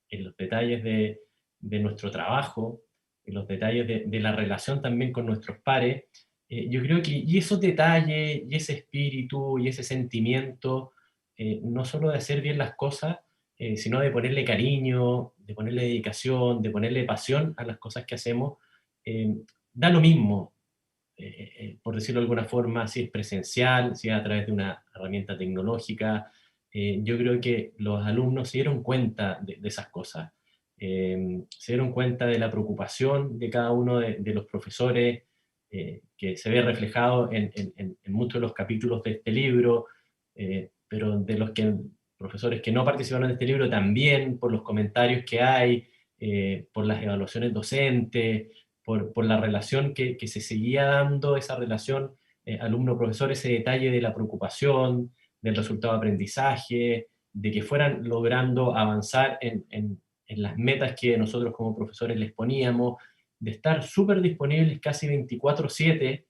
en los detalles de nuestro trabajo, en los detalles de la relación también con nuestros pares. Yo creo que y esos detalles, y ese espíritu, y ese sentimiento, no solo de hacer bien las cosas, sino de ponerle cariño, de ponerle dedicación, de ponerle pasión a las cosas que hacemos, da lo mismo, por decirlo de alguna forma, si es presencial, si es a través de una herramienta tecnológica. Yo creo que los alumnos se dieron cuenta de esas cosas, se dieron cuenta de la preocupación de cada uno de los profesores, que se ve reflejado en muchos de los capítulos de este libro, pero de los profesores que no participaron de este libro también, por los comentarios que hay, por las evaluaciones docentes, por la relación que se seguía dando, esa relación alumno-profesor, ese detalle de la preocupación, del resultado de aprendizaje, de que fueran logrando avanzar en las metas que nosotros como profesores les poníamos, de estar súper disponibles casi 24/7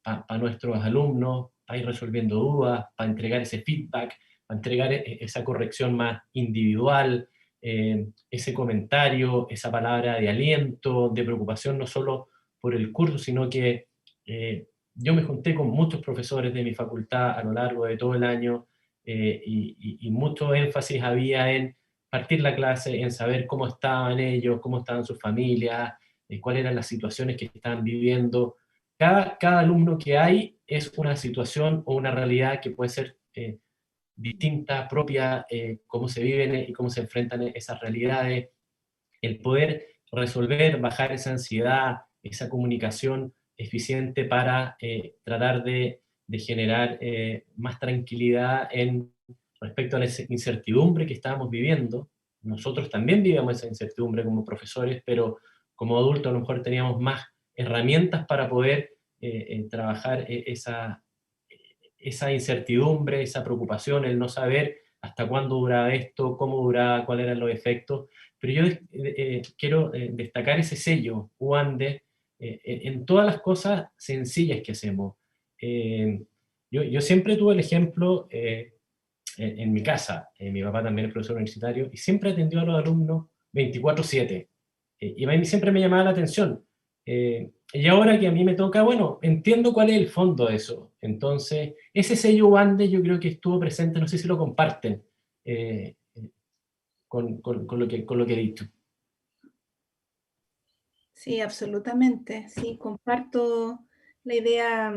para nuestros alumnos, para ir resolviendo dudas, para entregar ese feedback, para entregar esa corrección más individual, ese comentario, esa palabra de aliento, de preocupación, no solo por el curso, sino que yo me junté con muchos profesores de mi facultad a lo largo de todo el año, y mucho énfasis había en partir la clase, en saber cómo estaban ellos, cómo estaban sus familias, cuáles eran las situaciones que estaban viviendo. Cada alumno que hay es una situación o una realidad que puede ser distinta, propia, cómo se viven y cómo se enfrentan esas realidades, el poder resolver, bajar esa ansiedad, esa comunicación eficiente para tratar de generar más tranquilidad respecto a la incertidumbre que estábamos viviendo. Nosotros también vivíamos esa incertidumbre como profesores, pero como adultos a lo mejor teníamos más herramientas para poder trabajar esa incertidumbre, esa preocupación, el no saber hasta cuándo duraba esto, cómo duraba, cuáles eran los efectos. Pero yo quiero destacar ese sello, UANDE, en todas las cosas sencillas que hacemos. Yo siempre tuve el ejemplo en mi casa, mi papá también es profesor universitario, y siempre atendió a los alumnos 24/7. Y a mí siempre me llamaba la atención. Y ahora que a mí me toca, bueno, entiendo cuál es el fondo de eso. Entonces, ese sello UANDE yo creo que estuvo presente, no sé si lo comparten con lo que he dicho. Sí, absolutamente. Sí, comparto la idea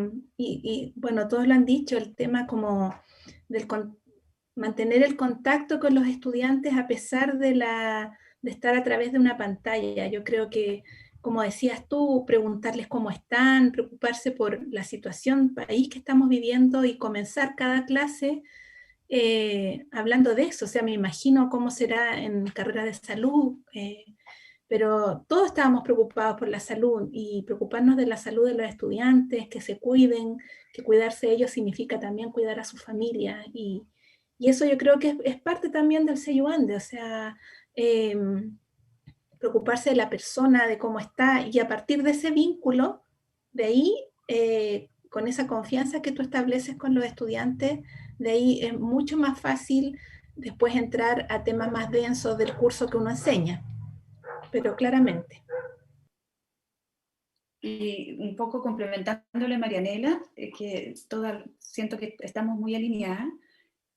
bueno, todos lo han dicho, el tema como del mantener el contacto con los estudiantes a pesar de de estar a través de una pantalla. Yo creo que, como decías tú, preguntarles cómo están, preocuparse por la situación país que estamos viviendo y comenzar cada clase hablando de eso. O sea, me imagino cómo será en carrera de salud, pero todos estábamos preocupados por la salud y preocuparnos de la salud de los estudiantes, que se cuiden, que cuidarse de ellos significa también cuidar a su familia. Y eso yo creo que es parte también del sello Ande, o sea, eh, preocuparse de la persona, de cómo está, y a partir de ese vínculo, de ahí, con esa confianza que tú estableces con los estudiantes, de ahí es mucho más fácil después entrar a temas más densos del curso que uno enseña, pero claramente. Y un poco complementándole a Marianela, que siento que estamos muy alineadas,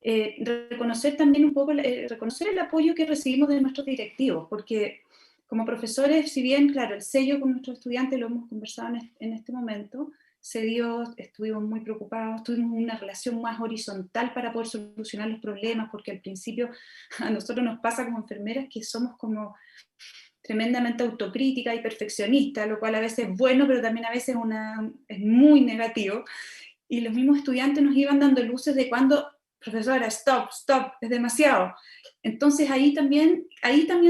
reconocer también un poco, reconocer el apoyo que recibimos de nuestros directivos, porque como profesores, si bien, claro, el sello con nuestros estudiantes, lo hemos conversado en este momento, se dio, estuvimos muy preocupados, tuvimos una relación más horizontal para poder solucionar los problemas, porque al principio a nosotros nos pasa como enfermeras que somos como tremendamente autocrítica y perfeccionista, lo cual a veces es bueno, pero también a veces es muy negativo. Y los mismos estudiantes nos iban dando luces de cuando, profesora, stop, es demasiado. Entonces ahí también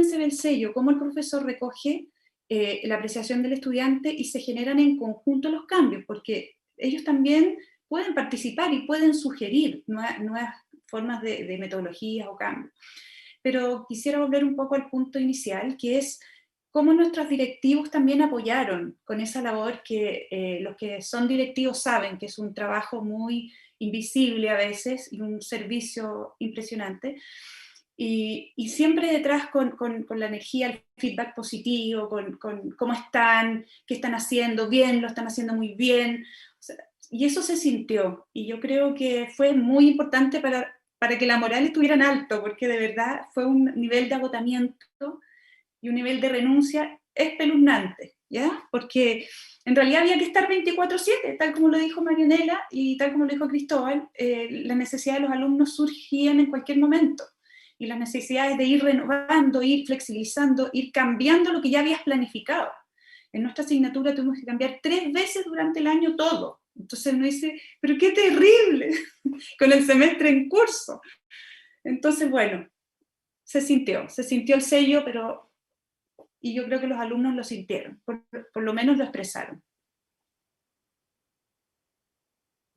se ve el sello, cómo el profesor recoge la apreciación del estudiante y se generan en conjunto los cambios, porque ellos también pueden participar y pueden sugerir nuevas formas de metodologías o cambios. Pero quisiera volver un poco al punto inicial, que es cómo nuestros directivos también apoyaron con esa labor que los que son directivos saben que es un trabajo muy invisible a veces y un servicio impresionante. Y siempre detrás con la energía, el feedback positivo, con cómo están, qué están haciendo bien, lo están haciendo muy bien. O sea, y eso se sintió. Y yo creo que fue muy importante para que la moral estuviera en alto, porque de verdad fue un nivel de agotamiento y un nivel de renuncia espeluznante, ¿ya? Porque en realidad había que estar 24/7, tal como lo dijo Marianela y tal como lo dijo Cristóbal, la necesidad de los alumnos surgían en cualquier momento, y las necesidades de ir renovando, ir flexibilizando, ir cambiando lo que ya habías planificado. En nuestra asignatura tuvimos que cambiar 3 veces durante el año todo. Entonces uno dice, pero qué terrible, con el semestre en curso. Entonces, bueno, se sintió el sello, y yo creo que los alumnos lo sintieron, por lo menos lo expresaron.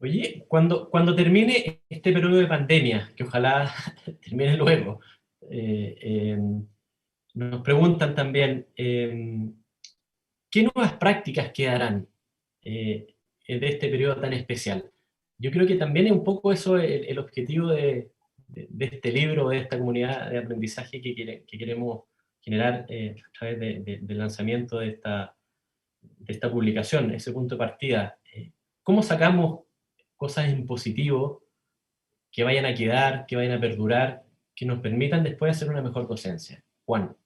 Oye, cuando termine este periodo de pandemia, que ojalá termine luego, nos preguntan también, ¿qué nuevas prácticas quedarán de este periodo tan especial? Yo creo que también es un poco eso el objetivo de este libro, de esta comunidad de aprendizaje que queremos generar a través del lanzamiento de esta publicación, ese punto de partida. ¿Cómo sacamos cosas en positivo que vayan a quedar, que vayan a perdurar, que nos permitan después hacer una mejor docencia? Juan.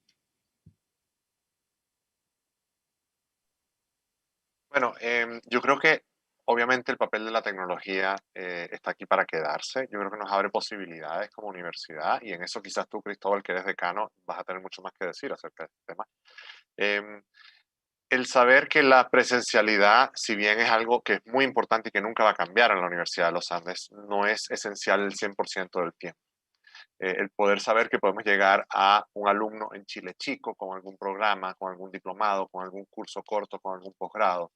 Bueno, yo creo que obviamente el papel de la tecnología está aquí para quedarse. Yo creo que nos abre posibilidades como universidad y en eso quizás tú, Cristóbal, que eres decano, vas a tener mucho más que decir acerca de este tema. Em, el saber que la presencialidad, si bien es algo que es muy importante y que nunca va a cambiar en la Universidad de los Andes, no es esencial el 100% del tiempo. El poder saber que podemos llegar a un alumno en Chile chico con algún programa, con algún diplomado, con algún curso corto, con algún posgrado,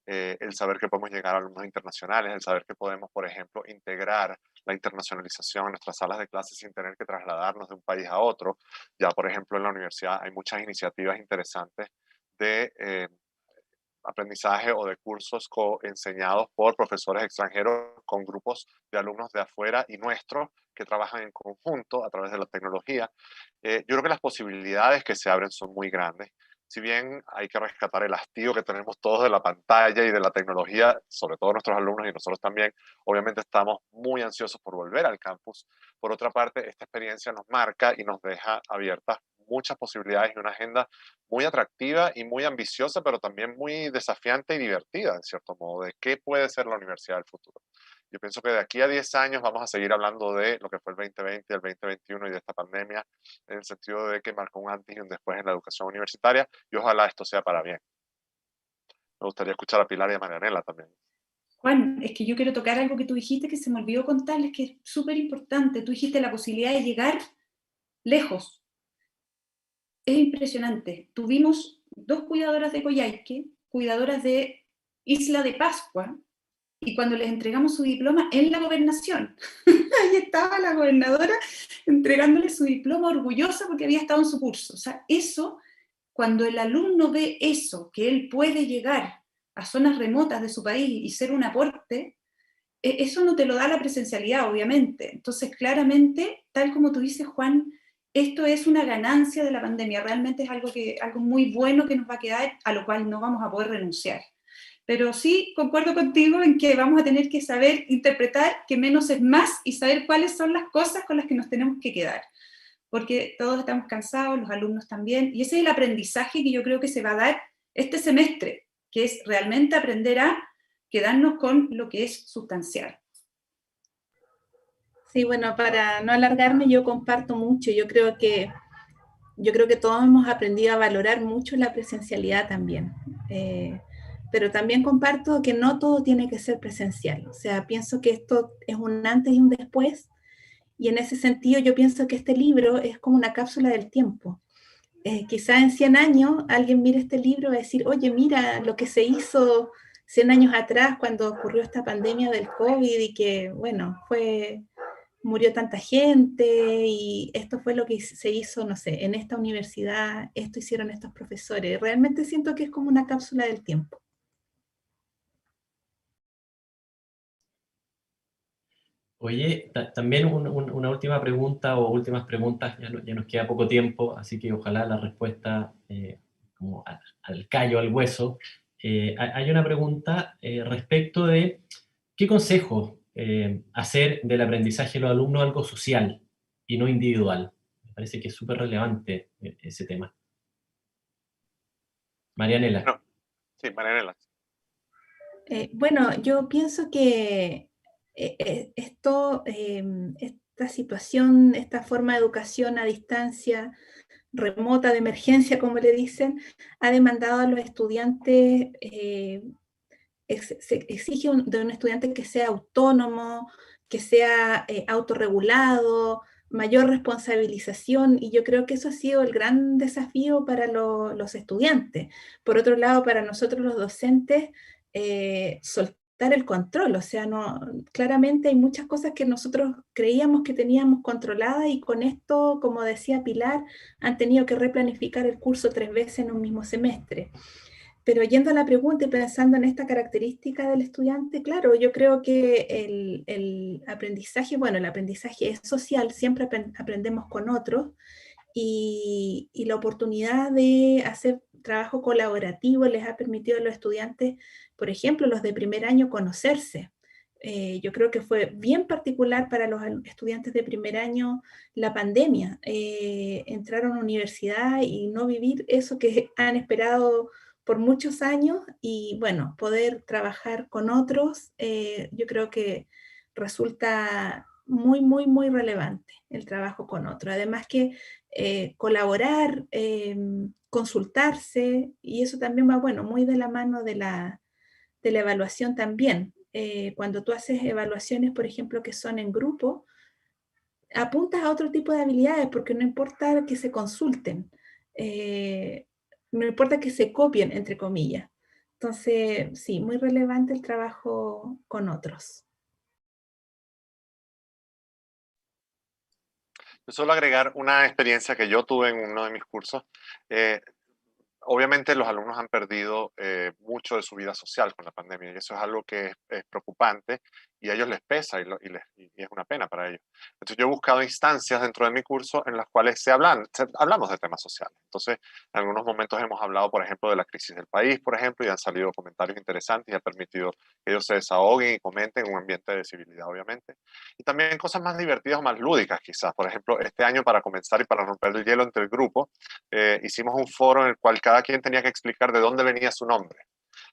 el saber que podemos llegar a alumnos internacionales, el saber que podemos, por ejemplo, integrar la internacionalización en nuestras salas de clases sin tener que trasladarnos de un país a otro. Ya, por ejemplo, en la universidad hay muchas iniciativas interesantes de aprendizaje o de cursos enseñados por profesores extranjeros con grupos de alumnos de afuera y nuestros que trabajan en conjunto a través de la tecnología. Yo creo que las posibilidades que se abren son muy grandes. Si bien hay que rescatar el hastío que tenemos todos de la pantalla y de la tecnología, sobre todo nuestros alumnos y nosotros también, obviamente estamos muy ansiosos por volver al campus. Por otra parte, esta experiencia nos marca y nos deja abiertas muchas posibilidades y una agenda muy atractiva y muy ambiciosa, pero también muy desafiante y divertida, en cierto modo, de qué puede ser la universidad del futuro. Yo pienso que de aquí a 10 años vamos a seguir hablando de lo que fue el 2020, el 2021 y de esta pandemia, en el sentido de que marcó un antes y un después en la educación universitaria, y ojalá esto sea para bien. Me gustaría escuchar a Pilar y a Marianela también. Juan, es que yo quiero tocar algo que tú dijiste que se me olvidó contarles, que es súper importante. Tú dijiste la posibilidad de llegar lejos. Es impresionante. Tuvimos 2 cuidadoras de Coyhaique, cuidadoras de Isla de Pascua, y cuando les entregamos su diploma en la gobernación, ahí estaba la gobernadora entregándole su diploma orgullosa porque había estado en su curso. O sea, eso, cuando el alumno ve eso, que él puede llegar a zonas remotas de su país y ser un aporte, eso no te lo da la presencialidad, obviamente. Entonces, claramente, tal como tú dices, Juan, esto es una ganancia de la pandemia. Realmente es algo muy bueno que nos va a quedar, a lo cual no vamos a poder renunciar. Pero sí, concuerdo contigo en que vamos a tener que saber interpretar que menos es más y saber cuáles son las cosas con las que nos tenemos que quedar. Porque todos estamos cansados, los alumnos también, y ese es el aprendizaje que yo creo que se va a dar este semestre, que es realmente aprender a quedarnos con lo que es sustancial. Sí, bueno, para no alargarme, yo comparto mucho. Yo creo que todos hemos aprendido a valorar mucho la presencialidad también. Pero también comparto que no todo tiene que ser presencial. O sea, pienso que esto es un antes y un después. Y en ese sentido yo pienso que este libro es como una cápsula del tiempo. Quizá en 100 años alguien mire este libro y va a decir, oye, mira lo que se hizo 100 años atrás cuando ocurrió esta pandemia del COVID y que, bueno, murió tanta gente y esto fue lo que se hizo, no sé, en esta universidad, esto hicieron estos profesores. Realmente siento que es como una cápsula del tiempo. Oye, también una última pregunta o últimas preguntas, ya nos queda poco tiempo, así que ojalá la respuesta como al callo, al hueso. Hay una pregunta respecto de qué consejo hacer del aprendizaje de los alumnos algo social y no individual. Me parece que es súper relevante ese tema. Marianela. No, sí, Marianela. Bueno, yo pienso que esta situación, esta forma de educación a distancia, remota, de emergencia, como le dicen, ha demandado a los estudiantes, se exige de un estudiante que sea autónomo, que sea autorregulado, mayor responsabilización, y yo creo que eso ha sido el gran desafío para los estudiantes. Por otro lado, para nosotros los docentes, soltar el control, o sea, no, claramente hay muchas cosas que nosotros creíamos que teníamos controladas y con esto, como decía Pilar, han tenido que replanificar el curso 3 veces en un mismo semestre. Pero yendo a la pregunta y pensando en esta característica del estudiante, claro, yo creo que el aprendizaje, bueno, el aprendizaje es social, siempre aprendemos con otros y la oportunidad de hacer trabajo colaborativo les ha permitido a los estudiantes, por ejemplo, los de primer año, conocerse. Yo creo que fue bien particular para los estudiantes de primer año la pandemia, entrar a una universidad y no vivir eso que han esperado por muchos años y bueno, poder trabajar con otros, yo creo que resulta muy, muy, muy relevante el trabajo con otros. Además que colaborar, consultarse, y eso también va, bueno, muy de la mano de la evaluación también. Cuando tú haces evaluaciones, por ejemplo, que son en grupo, apuntas a otro tipo de habilidades porque no importa que se consulten, no importa que se copien, entre comillas. Entonces, sí, muy relevante el trabajo con otros. Yo suelo agregar una experiencia que yo tuve en uno de mis cursos. Eh, Obviamente los alumnos han perdido mucho de su vida social con la pandemia y eso es algo que es preocupante y a ellos les pesa y es una pena para ellos. Entonces yo he buscado instancias dentro de mi curso en las cuales hablamos de temas sociales. Entonces en algunos momentos hemos hablado, por ejemplo, de la crisis del país, por ejemplo, y han salido comentarios interesantes y ha permitido que ellos se desahoguen y comenten en un ambiente de civilidad, obviamente. Y también cosas más divertidas o más lúdicas quizás. Por ejemplo, este año para comenzar y para romper el hielo entre el grupo, hicimos un foro en el cual cada quien tenía que explicar de dónde venía su nombre.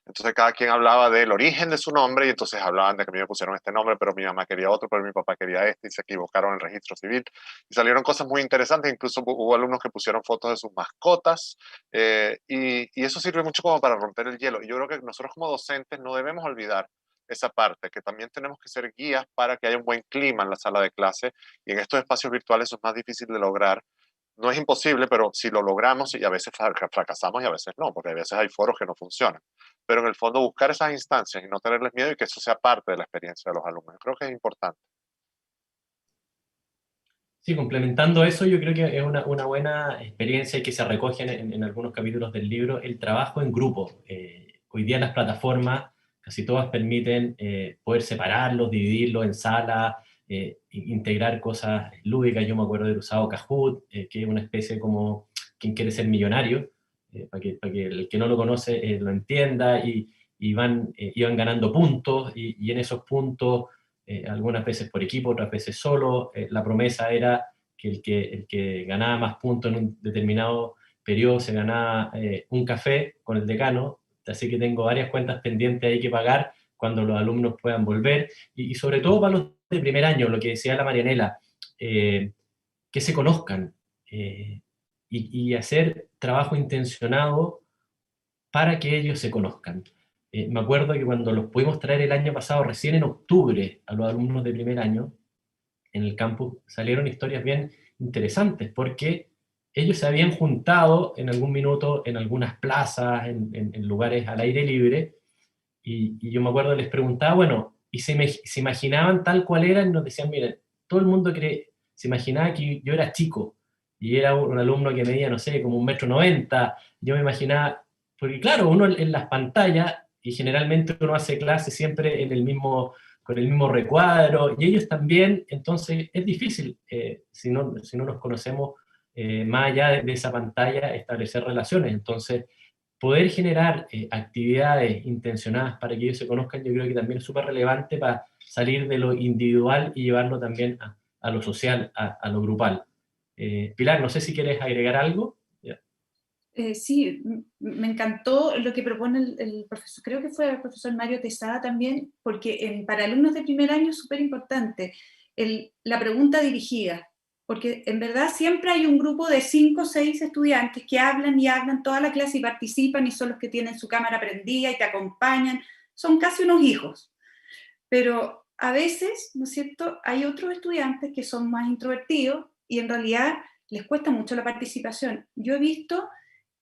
Entonces cada quien hablaba del origen de su nombre y entonces hablaban de que a mí me pusieron este nombre, pero mi mamá quería otro, pero mi papá quería este y se equivocaron en el registro civil. Y salieron cosas muy interesantes, incluso hubo alumnos que pusieron fotos de sus mascotas y eso sirve mucho como para romper el hielo. Y yo creo que nosotros como docentes no debemos olvidar esa parte, que también tenemos que ser guías para que haya un buen clima en la sala de clase y en estos espacios virtuales eso es más difícil de lograr. No es imposible, pero si lo logramos y a veces fracasamos y a veces no, porque a veces hay foros que no funcionan. Pero en el fondo buscar esas instancias y no tenerles miedo y que eso sea parte de la experiencia de los alumnos. Creo que es importante. Sí, complementando eso, yo creo que es una buena experiencia y que se recoge en algunos capítulos del libro, el trabajo en grupo. Hoy día las plataformas, casi todas permiten poder separarlos, dividirlos en salas, integrar cosas lúdicas. Yo me acuerdo de haber usado Kahoot, que es una especie como quien quiere ser millonario, para que el que no lo conoce lo entienda y iban ganando puntos y en esos puntos algunas veces por equipo, otras veces solo. La promesa era que el que ganaba más puntos en un determinado periodo se ganaba un café con el decano, así que tengo varias cuentas pendientes ahí que pagar cuando los alumnos puedan volver, y sobre todo para los de primer año, lo que decía la Marianela, que se conozcan y hacer trabajo intencionado para que ellos se conozcan. Me acuerdo que cuando los pudimos traer el año pasado, recién en octubre, a los alumnos de primer año, en el campus salieron historias bien interesantes, porque ellos se habían juntado en algún minuto en algunas plazas, en lugares al aire libre, y yo me acuerdo, les preguntaba, bueno, y se imaginaban tal cual eran, y nos decían, miren, todo el mundo se imaginaba que yo era chico, y era un alumno que medía, no sé, como 1,90 m, yo me imaginaba, porque claro, uno en las pantallas, y generalmente uno hace clase siempre con el mismo recuadro, y ellos también, entonces es difícil, si no nos conocemos más allá de esa pantalla, establecer relaciones. Entonces poder generar actividades intencionadas para que ellos se conozcan, yo creo que también es súper relevante para salir de lo individual y llevarlo también a lo social, a lo grupal. Pilar, no sé si quieres agregar algo. Sí, me encantó lo que propone el profesor, creo que fue el profesor Mario Tesada también, porque para alumnos de primer año es súper importante la pregunta dirigida, porque en verdad siempre hay un grupo de 5 o 6 estudiantes que hablan y hablan toda la clase y participan y son los que tienen su cámara prendida y te acompañan, son casi unos hijos, pero a veces, ¿no es cierto?, hay otros estudiantes que son más introvertidos y en realidad les cuesta mucho la participación. Yo he visto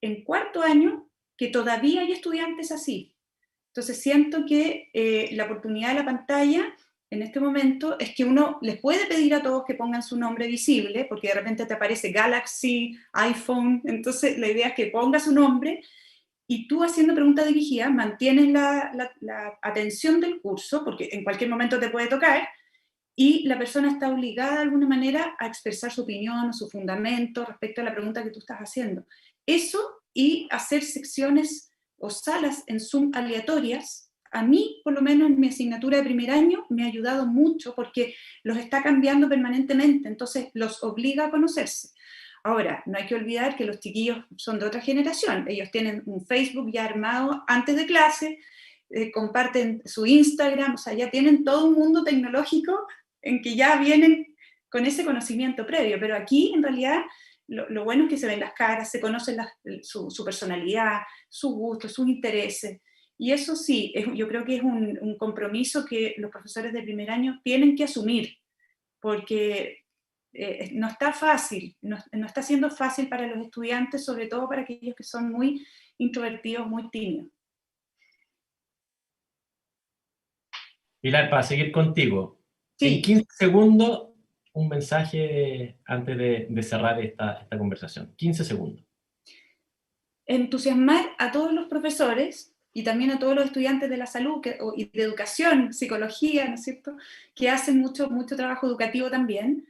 en cuarto año que todavía hay estudiantes así. Entonces siento que la oportunidad de la pantalla en este momento es que uno les puede pedir a todos que pongan su nombre visible, porque de repente te aparece Galaxy, iPhone, entonces la idea es que ponga su nombre y tú haciendo preguntas dirigidas mantienes la atención del curso, porque en cualquier momento te puede tocar, y la persona está obligada de alguna manera a expresar su opinión o su fundamento respecto a la pregunta que tú estás haciendo. Eso y hacer secciones o salas en Zoom aleatorias, a mí, por lo menos en mi asignatura de primer año, me ha ayudado mucho porque los está cambiando permanentemente, entonces los obliga a conocerse. Ahora, no hay que olvidar que los chiquillos son de otra generación, ellos tienen un Facebook ya armado antes de clase, comparten su Instagram, o sea, ya tienen todo un mundo tecnológico en que ya vienen con ese conocimiento previo, pero aquí en realidad lo bueno es que se ven las caras, se conocen su personalidad, sus gustos, sus intereses, y eso sí, yo creo que es un compromiso que los profesores de primer año tienen que asumir, porque no está fácil, no está siendo fácil para los estudiantes, sobre todo para aquellos que son muy introvertidos, muy tímidos. Pilar, para seguir contigo, Sí. en 15 segundos, un mensaje antes de cerrar esta conversación. 15 segundos. Entusiasmar a todos los profesores y también a todos los estudiantes de la salud y de educación, psicología, ¿no es cierto?, que hacen mucho trabajo educativo también,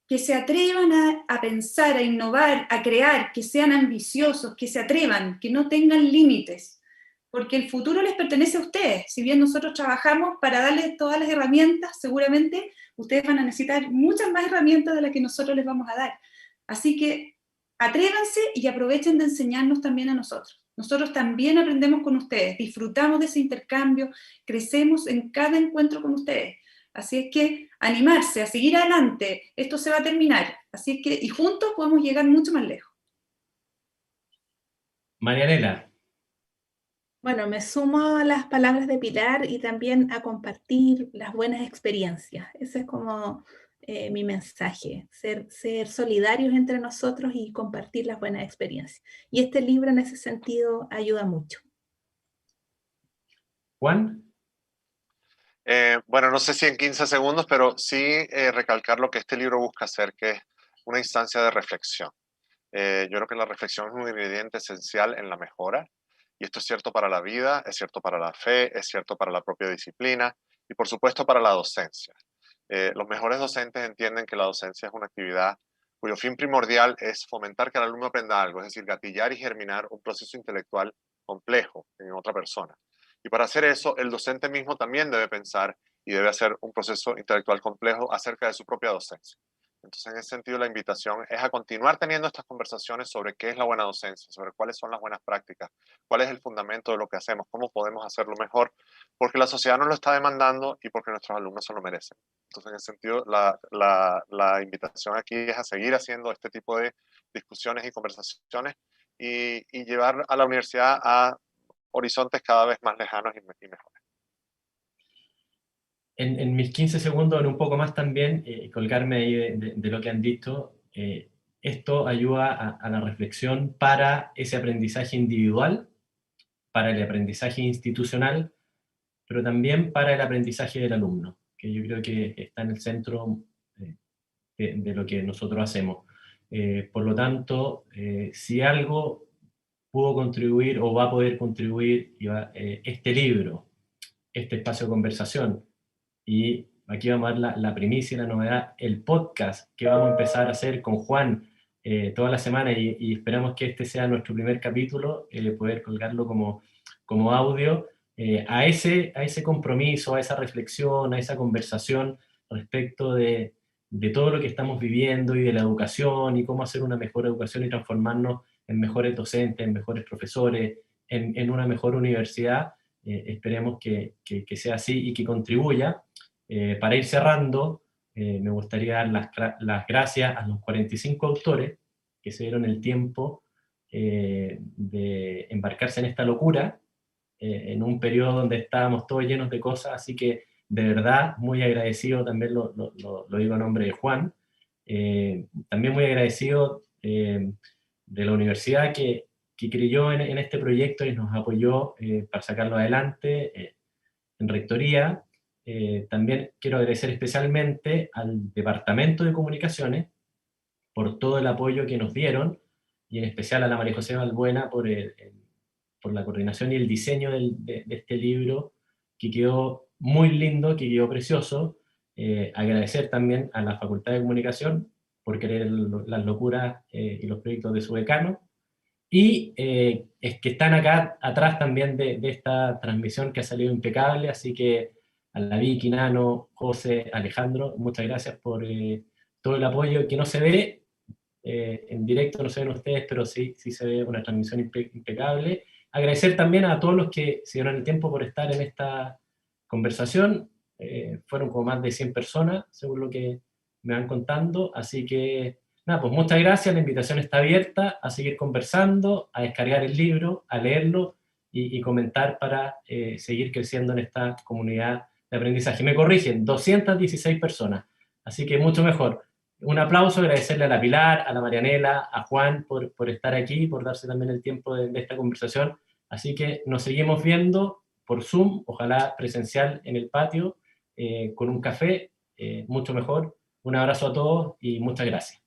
que se atrevan a pensar, a innovar, a crear, que sean ambiciosos, que se atrevan, que no tengan límites, porque el futuro les pertenece a ustedes. Si bien nosotros trabajamos para darles todas las herramientas, seguramente ustedes van a necesitar muchas más herramientas de las que nosotros les vamos a dar. Así que atrévanse y aprovechen de enseñarnos también a nosotros. Nosotros también aprendemos con ustedes, disfrutamos de ese intercambio, crecemos en cada encuentro con ustedes. Así es que animarse, a seguir adelante, esto se va a terminar. Así es que, y juntos podemos llegar mucho más lejos. Marianela. Bueno, me sumo a las palabras de Pilar y también a compartir las buenas experiencias. Ese es como mi mensaje, ser solidarios entre nosotros y compartir las buenas experiencias. Y este libro en ese sentido ayuda mucho. Juan. Bueno, no sé si en 15 segundos, pero sí recalcar lo que este libro busca hacer, que es una instancia de reflexión. Yo creo que la reflexión es un ingrediente esencial en la mejora, y esto es cierto para la vida, es cierto para la fe, es cierto para la propia disciplina y por supuesto para la docencia. Los mejores docentes entienden que la docencia es una actividad cuyo fin primordial es fomentar que el alumno aprenda algo, es decir, gatillar y germinar un proceso intelectual complejo en otra persona. Y para hacer eso, el docente mismo también debe pensar y debe hacer un proceso intelectual complejo acerca de su propia docencia. Entonces, en ese sentido, la invitación es a continuar teniendo estas conversaciones sobre qué es la buena docencia, sobre cuáles son las buenas prácticas, cuál es el fundamento de lo que hacemos, cómo podemos hacerlo mejor, porque la sociedad nos lo está demandando y porque nuestros alumnos se lo merecen. Entonces, en ese sentido, la invitación aquí es a seguir haciendo este tipo de discusiones y conversaciones y llevar a la universidad a horizontes cada vez más lejanos y mejores. En mis 15 segundos, en un poco más también, colgarme ahí de lo que han dicho, esto ayuda a la reflexión para ese aprendizaje individual, para el aprendizaje institucional, pero también para el aprendizaje del alumno, que yo creo que está en el centro de lo que nosotros hacemos. Por lo tanto, si algo pudo contribuir o va a poder contribuir este libro, este espacio de conversación, y aquí vamos a ver la primicia y la novedad, el podcast que vamos a empezar a hacer con Juan toda la semana, y esperamos que este sea nuestro primer capítulo, poder colgarlo como audio, a ese compromiso, a esa reflexión, a esa conversación respecto de todo lo que estamos viviendo y de la educación y cómo hacer una mejor educación y transformarnos en mejores docentes, en mejores profesores, en una mejor universidad. Esperemos que sea así y que contribuya. Para ir cerrando, me gustaría dar las gracias a los 45 autores que se dieron el tiempo de embarcarse en esta locura, en un periodo donde estábamos todos llenos de cosas, así que de verdad muy agradecido, también lo digo a nombre de Juan, también muy agradecido de la universidad que creyó en este proyecto y nos apoyó para sacarlo adelante en Rectoría. También quiero agradecer especialmente al Departamento de Comunicaciones por todo el apoyo que nos dieron, y en especial a la María José Balbuena por la coordinación y el diseño de este libro, que quedó muy lindo, que quedó precioso. Agradecer también a la Facultad de Comunicación por querer las locuras y los proyectos de su decano, y es que están acá atrás también de esta transmisión que ha salido impecable, así que a la Vicky, Nano, José, Alejandro, muchas gracias por todo el apoyo que no se ve, en directo no se ven ustedes, pero sí se ve una transmisión impecable. Agradecer también a todos los que se dieron el tiempo por estar en esta conversación, fueron como más de 100 personas, según lo que me van contando, así que nada, pues muchas gracias, la invitación está abierta a seguir conversando, a descargar el libro, a leerlo y comentar para seguir creciendo en esta comunidad de aprendizaje. Me corrigen, 216 personas, así que mucho mejor. Un aplauso, agradecerle a la Pilar, a la Marianela, a Juan por estar aquí, por darse también el tiempo de esta conversación. Así que nos seguimos viendo por Zoom, ojalá presencial en el patio, con un café, mucho mejor. Un abrazo a todos y muchas gracias.